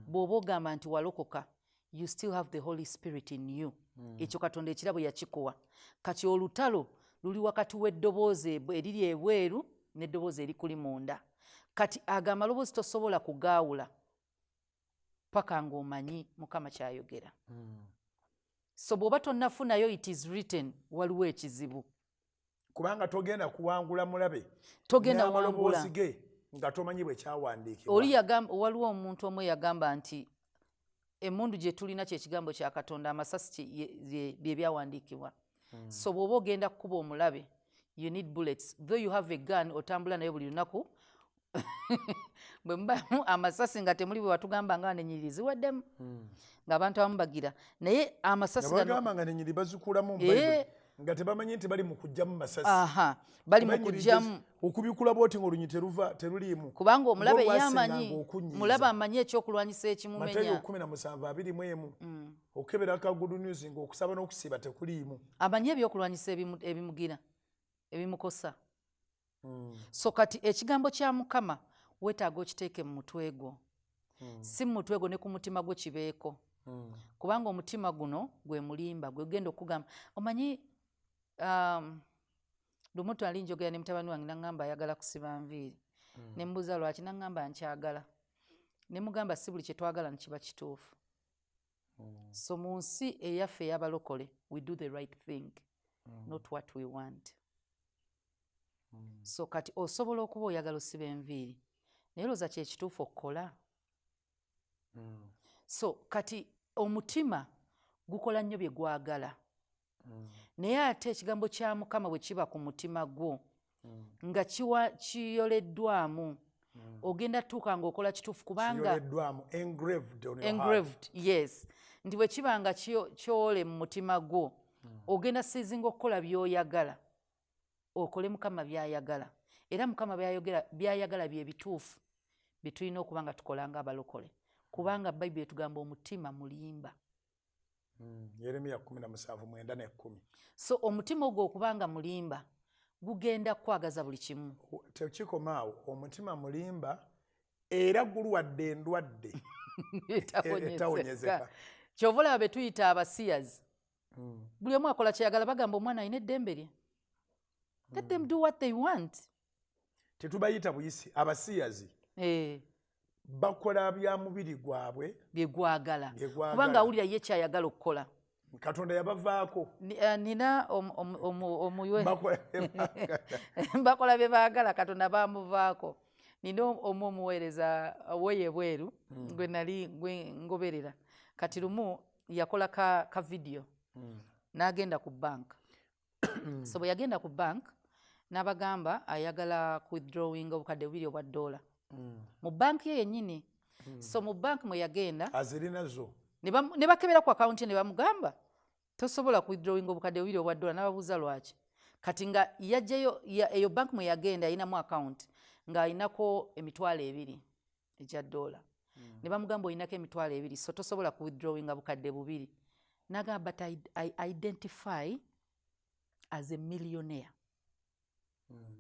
bw'oba ogamba nti walokoka you still have the Holy Spirit in you ekyo Katonda ekirabo yakikuwa kati olutalo luli wakati w'eddoboozi eriri ebweru n'eddoboozi erikuli munda kati ago amaloboozi tosobola kugaawula paka ng'omanyi Mukama kyayogera so bw'oba tonnafunayo it is written waliwo ekizibu kubanga togenda kuwangula mulabe togenda wangula ge nga tomanyi bwe kyawandiikibwa oli waliwo omuntu omwe yagamba nti emmundu gye tulina kyekigambo kya Katonda amasasi bye byawandiikibwa so bw'oba ogenda kukuba omulabe you need bullets though you have a gun otambula naye buli lunaku bwe mubamu amasasi nga temuli bwe watugamba nga nenyiriri ziweddemu ng'abantu abamu bagira naye amasasi bagamba nga nenyiriri bazikulamu Bayibuli nga tebamanyi nti bali mu kujjamu masasi bali mu kujjamu okubikula bwoti ng'olunyi teruliimu kubanga omulabe yamanyi mulaba amanyi ekyokulwanyisa ekimumenya Mateyo 17:21 okebera ka Good News ng'okusaba n'okusiiba tekuliimu amanyi ebyokulwanyisa ebimugira ebimukosa so kati ekigambo kya Mukama weetaaga okiteeke mu mutwe gwo si mu mutwe gwo ne ku mutima gwo kibeeko kubanga omutima guno gwe mulimba gwe genda okugamba omanyi lumu twali njogera ne mutabani wange naŋŋamba ayagala kusiba nviiri ne mbuuza lwaki naŋŋamba nkyagala ne mugamba si buli kye twagala nekiba kituufu so mu nsi eyaffe ey'abalokole we do the right thing not what we want so kati osobola okuba oyagala osiba enviiri naye looza kyekituufu okukola so kati omutima gukola nnyo bye gwagala naye ate ekigambo kya Mukama bwe kiba ku mutima gwo nga kiyoleddwamu ogenda tuuka ng'okola kituufu kubanga engraved on your heart. Engraved, yes. Nti bwe kibanga kyole mu mutima gwo ogenda sizinga okukola by'oyagala okole Mukama by'ayagala era Mukama by'ayagala bye bituufu bye tulina okuba nga tukolanga abalokole kubanga Bayibuli etugamba omutima mulimba. Yeremiya 17:9-10. So omutima ogwo okubanga mulimba gugenda kwagaza buli kimu. Tekikomaawo omutima mulimba era gulwadde endwadde etawonyezeka. Kyova olaba be tuyita abasiyazi. Buli omu akola kyeyagala bagamba omwana alina eddembe lye. Let them do what they want. Tetubayita buyisi abasiyazi. Bakola bya mubiri gwabwe bye gwagala kubanga awulira ye kyayagala okukola. Katonda yabavaako. Nina omuywe bakola bye baagala Katonda bamuvaako. Nina omuweereza weye bweru gwe nali ngoberera kati lumu yakola ka video n'agenda ku bank. So bwe yagenda ku bank n'abagamba ayagala withdrawing obukadde $2 obwa $. Mu bank ye yennyini. So mu bank mwe yagenda azirinazo ne bakebera ku account ne bamugamba tosobola withdrawing obukadde $2 obwa $. N'ababuuza lwaki kati nga yajjayo eyo bank mwe yagenda ayinamu account nga ayinako $2 egya $. Ne bamugamba oyinako $2 so tosobola withdrawing bukadde $2. N'agamba but I identify as a millionaire.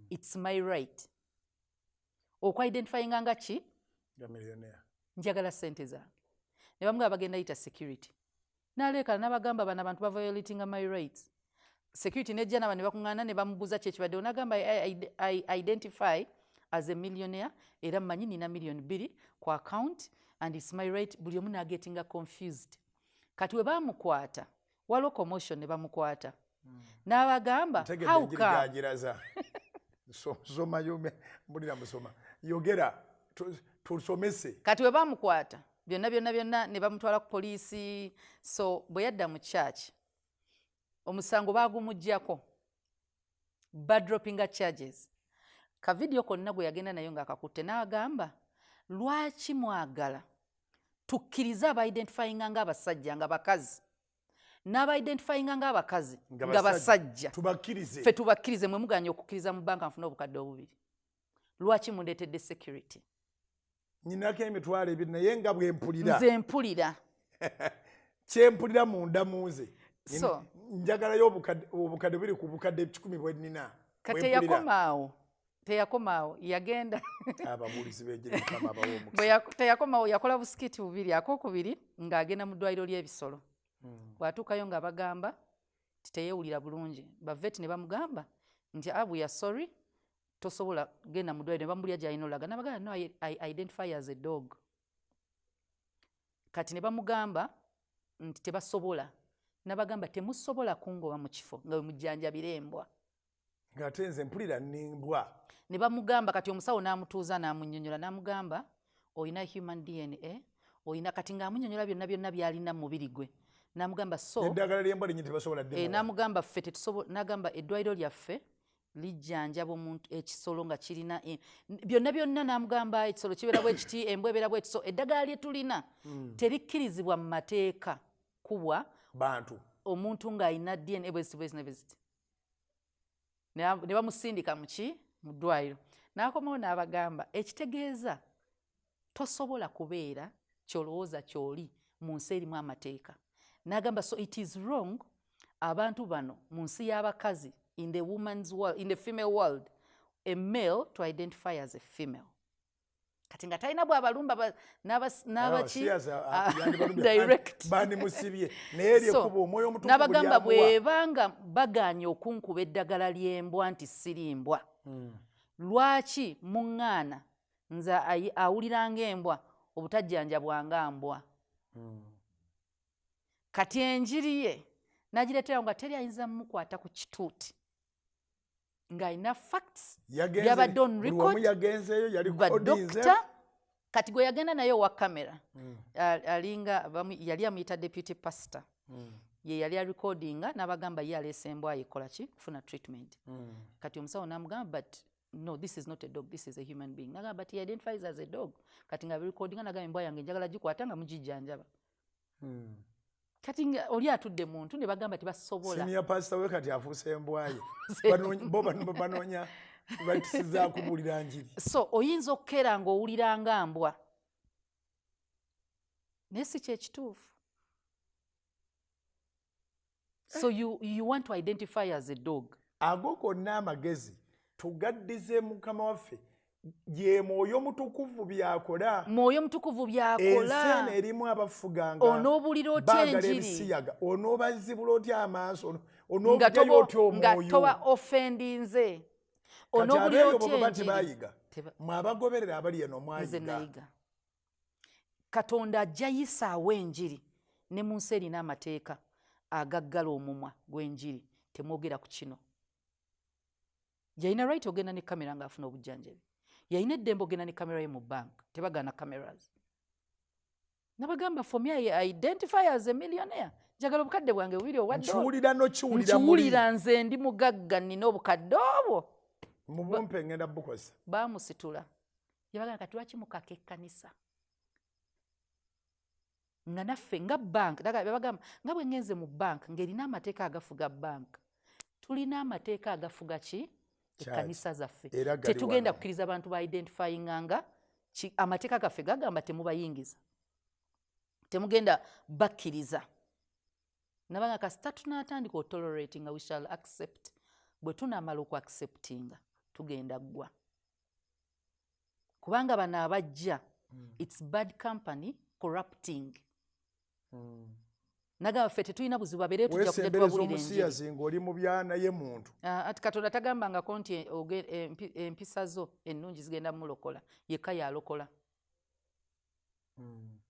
It's my right. Okwa-identifying nga ki? Millionaire. Njagala sente zange. Ne bamugamba bagenda yita security. N'aleekala n'abagamba bano abantu violating my rights. Security nejja n'aba ne bakuŋŋaana ne bamubuuza kye kibadde. N'agamba I identify as a millionaire era mmanyi nina $2 ku account and it's my right. Buli omu n'agetinga confused. Kati we bamukwata waliwo commotion ne bamukwata. N'abagamba how come? Soma yume mbulira musoma yogera tusomese. Kati we bamukwata byonna ne bamutwala ku poliisi. So bwe yadda mu church omusango baagumuggyako badropinga charges. Ka video konna gwe yagenda nayo ng'akakutte n'agamba lwaki mwagala tukkirize aba-identifyinga ng'abasajja nga bakazi n'aba-identifyinga ng'abakazi nga basajja ffe tubakkirize mwe muganye okukkiriza mu banka nfuna obukadde $2. Lwaki mundeetedde security? Nyinako $2 naye nga bwe mpulira nze mpulira kyempulira munda muze so njagalayo obukadde $2 ku bukadde 10 bwe nnina. Kati teyakomaawo yagenda ababuulizi b'enjiri Mukama abawo teyakomaawo yakola busikiti 2 akokubiri ng'agenda mu ddwaliro ly'ebisolo. Bw'atuukayo nga bagamba titeyeewulira bulungi. Baveti ne bamugamba nti we are sorry tosobola genda mu ddwaliro. Ne bamubulya gy'alina olaga n'abagamba no I identify as a dog. Kati ne bamugamba nti tebasobola. N'abagamba temusobola kungoba mu kifo nga bwe mujjanjabira embwa. Ng'ate nze mpulira nnimbwa. Ne bamugamba kati omusawo n'amutuuza n'amunnyonnyola n'amugamba oyina human DNA oyina kati ng'amunnyonnyola byonna by'alina mu mubiri gwe. N'amugamba so eddagala ly'embwa linyi tebasobola ddemuwa. N'amugamba ffe tetusobola. N'agamba eddwaliro lyaffe lijjanjaba omuntu ekisolo nga kirina byonna. N'amugamba ekisolo kibeera bwe kiti embwa ebeera bwe so eddagala lye tulina terikkirizibwa mu mateeka kubwa bantu omuntu ng'alina DNA bweziti. Ne bamusindika mu ddwaliro. N'akomawo n'abagamba ekitegeeza tosobola kubeera kyolowooza kyoli mu nsi erimu amateeka. N'agamba so it is wrong abantu bano mu nsi y'abakazi in the woman's world, in the female world, a male to identify as a female. Kati nga talina bw'abalumba n'abaki direct bani musibye naye eryekuba omwoyo omutukuvu n'abagamba bwebanga baganye okunkuba eddagala ly'embwa nti sirimbwa lwaki muŋŋaana nze awulira ng'embwa obutajjanjabwanga mbwa. Kati enjiri ye n'agireetera nga teri ayinza mumukwata ku kituuti ng'alina facts byabadde on record badokita. Kati gwe yagenda naye owa kamera alinga yali amuyita deputy pastor ye yali arecordinga n'abagamba ye aleese embwa yekola ki kufuna treatment. Kati omusawo n'amugamba but no, this is not a dog, this is a human being. Naga, but he identifies as a dog. Kati nga recording naga embwa yange njagala gikwata nga mugijjanjaba. Kati nga oli atudde muntu ne bagamba tebasobola. Senior pastor we kati afuuse embwayo. Banoonya batisiza kubuulira njiri. So oyinza okukera ng'owulira nga mbwa. Naye si kyekituufu. So you want to identify as a dog. Ago gonna amagezi tugaddize Mukama waffe ye Mwoyo Mutukuvu byakola. Mwoyo Mutukuvu byakola. Ensi erimu abafuganga. Onoobulira otya enjiri. Onoobazibula otya amaaso. Onoobulira otya omwoyo. Nga toba offendinze. Onoobulira otya enjiri. Mwabagoberera abali eno mwayiga. Nze nayiga. Katonda ajja yisaawo enjiri ne mu nsi erina amateeka agaggala omumwa gw'enjiri temwogera ku kino. Yalina right ogenda ne kamera ng'afuna obujjanjabi. Yalina eddembe ogenda ne kamera ye mu bank. Tebagaana cameras. Nabagamba for me I identify as a millionaire. Njagala obukadde bwange bubiri obwa dola. Nkiwulira n'okiwulira muli. Nkiwulira nze ndi mugagga nina obukadde obwo. Mubumpe ngenda bukosa. Baamusitula. Yabagamba kati lwaki mukaka ekkanisa? Nga naffe nga bank bagamba nga bwe ngenze mu bank ng'erina amateeka agafuga bank. Tulina amateeka agafuga ki? Ekkanisa zaffe. Tetugenda kukkiriza abantu ba identifyinganga amateeka gaffe gagamba temubayingiza. Temugenda bakkiriza. Nabanga kasita tunaatandika otolerating we shall accept. Bwe tunaamala oku acceptinga tugenda ggwa. Kubanga bano abajja it's bad company corrupting. Naga ffe tetulina buzibu babeere tujja kujja tubabulira enjiri. Ng'oli mu byana ye muntu. Ati Katonda tagambangako nti empisa zo ennungi zigenda mulokola. Yekka yalokola.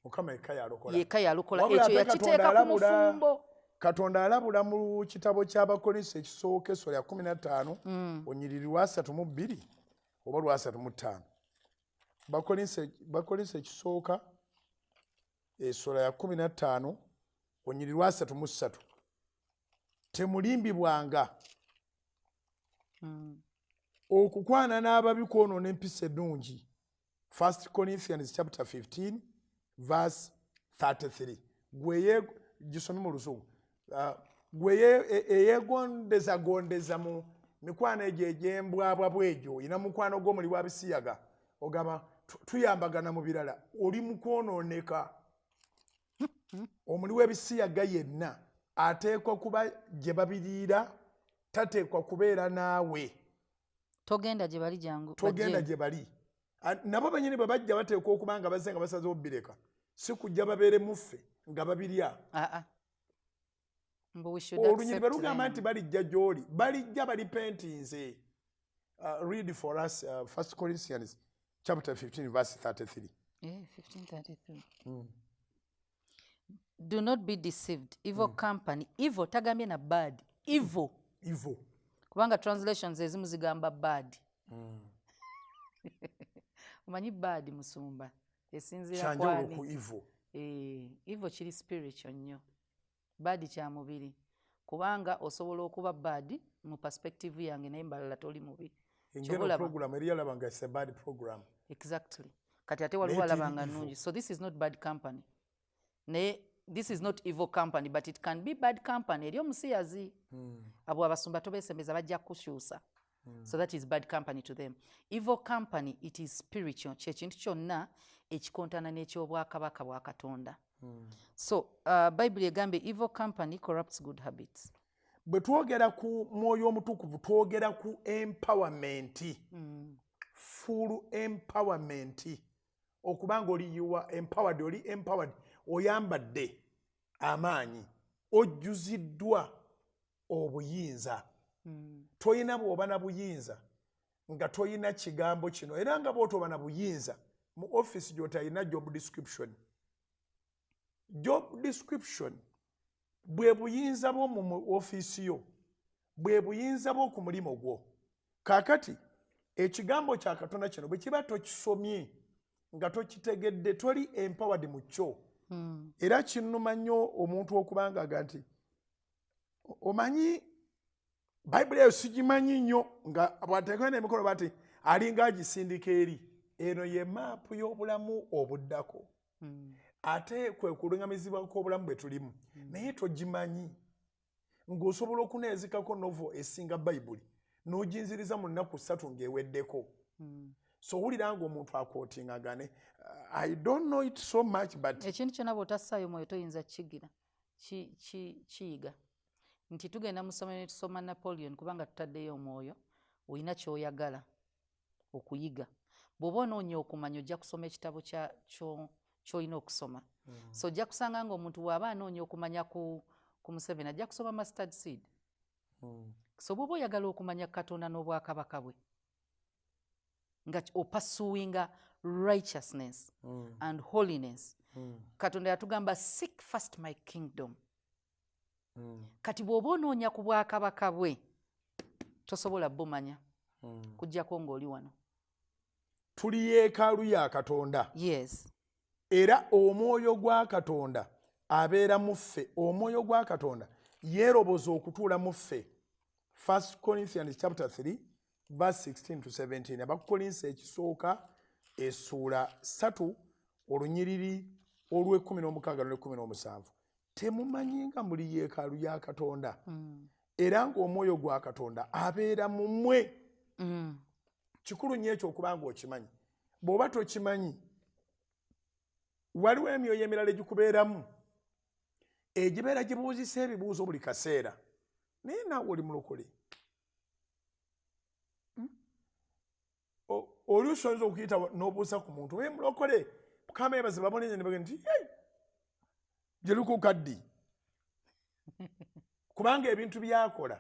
Mukama yekka yalokola. Yekka yalokola. Ekyo yakiteeka ku mufumbo. Katonda alabula mu kitabo ky'Abakolinso ekisooka essula ya 15 onyiriri lwa 3:2 oba lwa 3:5. Bakolinso ekisooka essula ya 15 onyiriri lwa 3:3. Temulimbibwanga okukwana n'ababi kwonoona empisa ennungi. 1 Corinthians chapter 15 verse 33. Gweye gisome mu Lusugu. Gweye eyegondeza mu mikwano egyo egy'embwabwa bwegyo ina mukwano gw'omuli wa bisiyaga ogamba tuyambagana mu birala oli mu kwonooneka. Omuli w'ebisiyaga yenna ateekwa kuba gye babiriira tateekwa kubeera naawe. Togenda gye bali jangu. Togenda gye bali. Nabo bennyini bwe bajja bateekwa okuba nga bazze nga basazeewo bireka. Si kujja babeere muffe nga babirya. Olunyiri balugamba nti balijja gy'oli. Balijja balipentinze. Read for us 1 Corinthians chapter 15 verse 33. 15:33. Do not be deceived. Evil company. Evil tagambye na bad. Evil. Kubanga translations ezimu zigamba bad. Umanyi bad musumba. Esinzira kwani. Ku evil. Evil kiri spiritual nnyo. Bad kya mubiri. Kubanga osobola okuba bad mu perspective yange naye mbalala toli mubi. Engero program eri yalabanga is a bad program. Exactly. Kati ate waliwo alabanga nnungi. So this is not bad company. This is not evil company, but it can be bad company. Eri omusiyazi. Abo abasumba tobeesembeza bajja kukyusa. So that is bad company to them. Evil company, it is spiritual. Kyekintu kyonna ekikontana n'ekyobwakabaka bwa Katonda. So Bible egambye evil company corrupts good habits. Bwe twogera ku Mwoyo Omutukuvu twogera ku empowerment. Full empowerment. Okubanga oli you are empowered, oli empowered. Oyambadde amaanyi. Ojjuziddwa obuyinza. Toyina bw'oba na buyinza nga toyina kigambo kino. Era nga bw'otoba na buyinza mu office gy'otayina job description. Job description bwe buyinza bwo mu office yo, bwe buyinza bwo ku mulimo gwo. Kaakati ekigambo kya Katonda kino bwe kiba tokisomye nga tokitegedde toli empowered mu kyo. Era kinnuma nnyo omuntu okubanga nti omanyi Bible eyo sigimanyi nnyo nga bw'ateekwa n'emikono bati alinga agisindika eri eno ye maapu y'obulamu obuddako ate kwe kulungamizibwa kw'obulamu bwe tulimu naye togimanyi ng'osobola okuneezikako novo esinga bayibuli n'oginziriza mu nnaku 3 ng'eweddeko so wulira ng'omuntu akootingagane I don't know it so much but ekintu kyonna bw'otassaayo omwoyo toyinza kiyigira kiyiga nti tugenda mu ssomero ne tusoma Napoleon kubanga tutaddeyo omwoyo olina ky'oyagala okuyiga bw'oba onoonya okumanya ojja kusoma ekitabo ky'olina okusoma so ojja kusanga ng'omuntu bw'aba anoonya okumanya ku Museveni ajja kusoma mustard seed so bw'oba oyagala okumanya Katonda n'obwakabaka bwe nga opasuwinga righteousness and holiness Katonda yatugamba seek first my kingdom kati bw'oba onoonya ku bwakabaka bwe tosobola bumanya kujjako ng'oli wano tuli yeekaalu ya Katonda yes era omwoyo gwa Katonda abeera mu ffe omwoyo gwa Katonda yeeroboza okutuula mu ffe 1 Corinthians chapter 3 verse 16 to 17 abakolinsi ekisooka essuula 3 olunyiriri olw'e16 n'olw'e17 temumanyi nga muli yeekaalu ya Katonda era ng'omwoyo gwa Katonda abeera mu mmwe kikulu nnyo ekyo okuba ng'okimanyi bw'oba tokimanyi waliwo emyoyo emirala egikubeeramu egibeera gibuuzisa ebibuuzo buli kaseera naye naawe oli mulokole oluusi oyinza okuyita n'obuusa ku muntu we mulokole Mukama yebaze babonenye ne bagenda nti gye lukuuka ddi kubanga ebintu byakola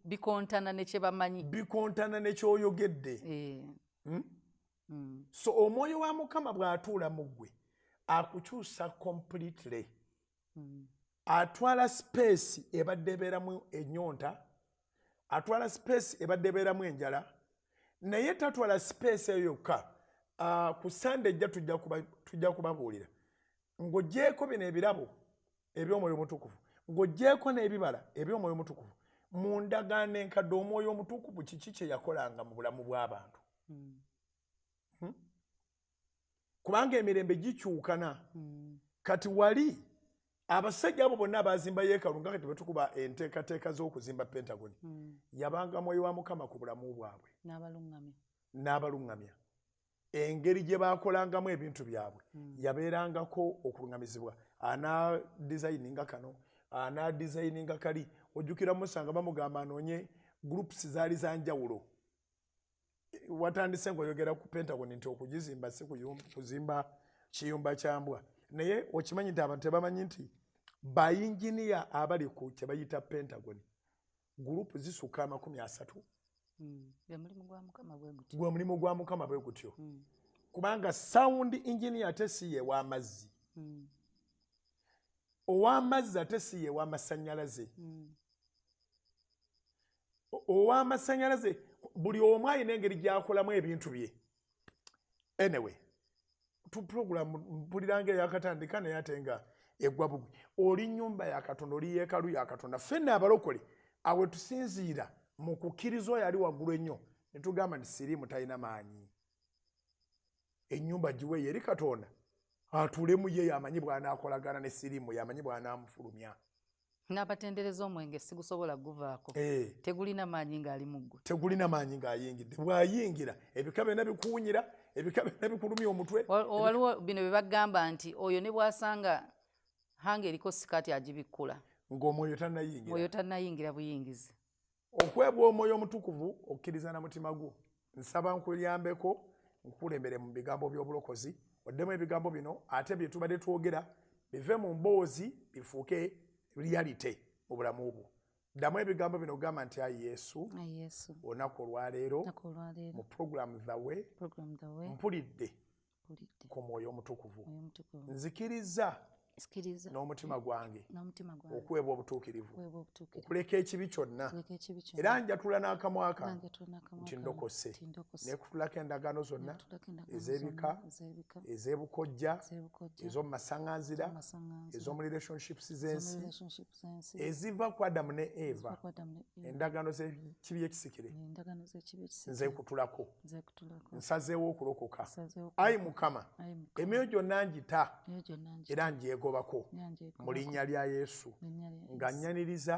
bikontana ne kye bamanyi bikontana ne kyoyogedde so omwoyo wa Mukama bw'atuula mu ggwe akukyusa completely atwala space ebadde ebeeramu ennyonta atwala space ebadde ebeeramu enjala naye tatwala space eyo yokka ku Sande ejja tujja kubabuulira ng'oggyeko bino ebirabo eby'omwoyo omutukuvu ng'oggyeko n'ebibala eby'omwoyo omutukuvu mu ndagaano enkadde omwoyo omutukuvu kiki kye yakolanga mu bulamu bw'abantu kubanga emirembe gikyukana kati wali abasajja abo bonna abazimba yeekaalu nga kati betukuba enteekateeka z'okuzimba Pentagon yabanga mwoyo wa Mukama ku bulamu bwabwe n'abaluŋŋamya engeri gye baakolangamu ebintu byabwe yabeerangako okuluŋŋamizibwa anadizayininga kano anadizayininga kali ojjukira musanga bamugamba anoonye groups zaali za njawulo watandise ng'oyogera ku Pentagon nti okugizimba si kuzimba kiyumba kyambwa naye okimanyi nti abantu tebamanyi nti bayinginiya abali ku kye bayita Pentagon gurupu zisukka 30 gwe mulimu gwa Mukama bwe gutyo kubanga sound engineer ate si ye w'amazzi ow'amazzi ate si ye w'amasannyalaze ow'amasannyalaze buli omu alina engeri gy'akolamu ebintu bye anyway tu program mpuliranga eyakatandika naye ate nga eggwa bugwi oli nnyumba ya Katonda oli yeekaalu ya Katonda ffenna abalokole awe tusinziira mu kukkiriza oyo ali waggulu ennyo ne tugamba nti siriimu talina maanyi ennyumba giwe eri Katonda atuulemu ye yamanyi bw'anaakolagana ne siriimu yamanyi bw'anaamufulumya n'abatendereza omwenge sigusobola guvaako tegulina maanyi ng'ali mu ggwe tegulina maanyi ng'ayingidde bw'ayingira ebika byonna bikuwunyira ebika byonna bikulumya omutwe waliwo bino bye bagamba nti oyo ne bw'asanga hanga eriko sikaati agibikkula ng'omwoyo tannayingira buyingizi okwebwa omwoyo omutukuvu okkiriza na mutima gwo nsaba nkuyambeko nkukulembere mu bigambo by'obulokozi oddemu ebigambo bino ate bye tubadde twogera bive mu mboozi bifuuke reality mu bulamu bwo ddamu ebigambo bino gamba nti ayi Yesu olunaku olwaleero mu program The Way mpulidde ku mwoyo omutukuvu nzikiriza n'omutima gwange n'omutima okuweebwa obutuukirivu okuleka ekibi kyonna era njatula n'akamwa kange nti ndokose neekutulako endagaano zonna ez'ebika ez'ebukojja ez'omu masaŋŋanzira ez'omu relationships z'ensi eziva ku Adamu ne Eva endagaano z'ekibi ekisikire nzeekutulako nsazeewo okulokoka ayi Mukama emyoyo gyonna ngita era ngyegobako mu linnya lya Yesu nga nnyaniriza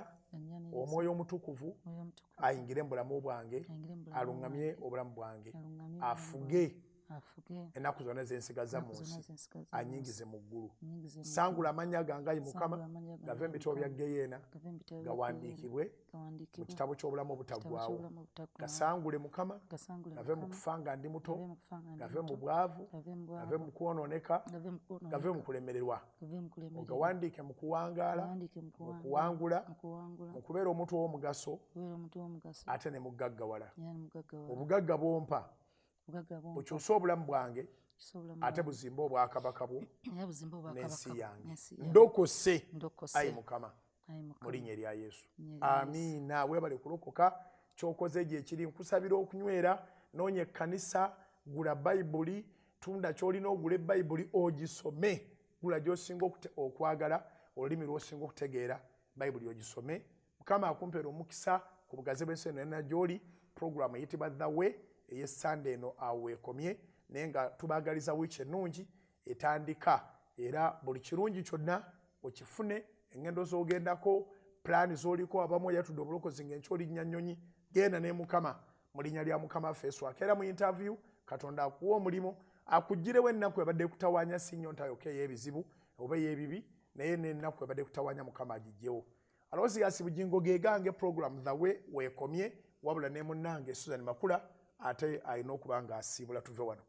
Omwoyo Omutukuvu ayingire mu bulamu bwange aluŋŋamye obulamu bwange afuge ennaku zonna zensigaza mu nsi anyingize mu ggulu sangula amannya gange ayi Mukama gave mu bitabo bya Geyeena gawandiikibwe mu kitabo ky'obulamu obutaggwaawo gasangule Mukama gave mu kufa nga ndi muto gave mu bwavu gave mu kwonooneka gave mu kulemererwa ogawandiike mu kuwangaala mu kuwangula mu kubeera omuntu ow'omugaso ate ne mugaggawala obugagga bw'ompa bukyuse obulamu bwange ate buzimbe obwakabaka bwo n'ensi yange ndokose ayi Mukama mu linnya erya Yesu amiina weebale kulokoka kyokoze gye kiri nkusabira okunywera noonya ekkanisa gula bayibuli tunda ky'olina ogula ebayibuli ogisome gula gy'osinga okwagala olulimi lw'osinga okutegeera bayibuli ogisome Mukama akumpeera omukisa ku bugazi bw'ensi eno yonna gy'oli puroguramu eyitibwa The Way ey'Essande eno awo ekomye naye nga tubaagaliza wiiki ennungi etandika era buli kirungi kyonna okifune engendo z'ogendako pulaani z'oliko abamu oyatudde obulokozi ng'enkyolinya nnyonyi genda ne Mukama mu linnya lya Mukama waffe Yesu akeera mu interview Katonda akuwa omulimu akugirewo ennaku ebadde kutawaanya si nnyo ntayoka ey'ebizibu oba ey'ebibi naye n'ennaku ebadde kutawaanya Mukama agiggyewo Aloysious Bujjingo gegange program The Way weekomye wabula ne munnange Susan Makula ate alina okuba ng'asiibula tuve wano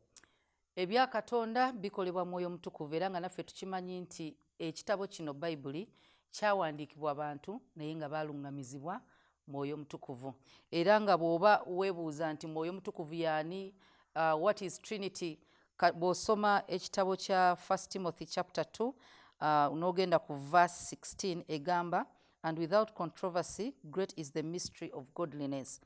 ebya Katonda bikolebwa Mwoyo Mutukuvu era nga naffe tukimanyi nti ekitabo kino Bayibuli kyawandiikibwa abantu naye nga baaluŋŋamizibwa Mwoyo Mutukuvu era nga bw'oba weebuuza nti Mwoyo Mutukuvu yaani what is Trinity bw'osoma ekitabo kya 1 Timothy chapter 2 n'ogenda ku verse 16 egamba and without controversy great is the mystery of godliness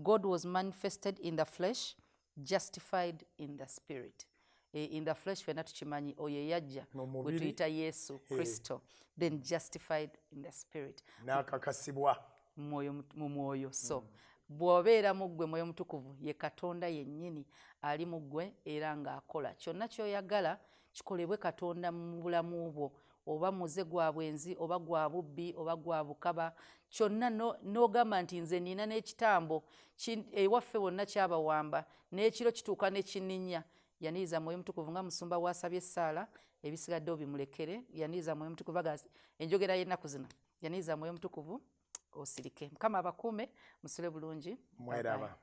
God was manifested in the flesh justified in the spirit in the flesh fena tukimanyi oyo yajja bwe tuyita Yesu Kristo then justified in the spirit n'akakasibwa mu mwoyo so bw'obeera mu ggwe Mwoyo Mutukuvu ye Katonda yennyini ali mu ggwe era ng'akola kyonna ky'oyagala kikolebwe Katonda mu bulamu bwo oba muze gwa bwenzi oba gwa bubbi oba gwa bukaba kyonna n'ogamba nti nze nina n'ekitambo ewaffe wonna kyabawamba n'ekiro kituuka ne kinninnya yaniriza Mwoyo Mutukuvu nga musumba wasabye Saala ebisigadde obimulekere yaniriza Mwoyo Mutukuvu agasi enjogera y'ennaku zino yaniriza Mwoyo Mutukuvu osirike Mukama abakuume musule bulungi mweraba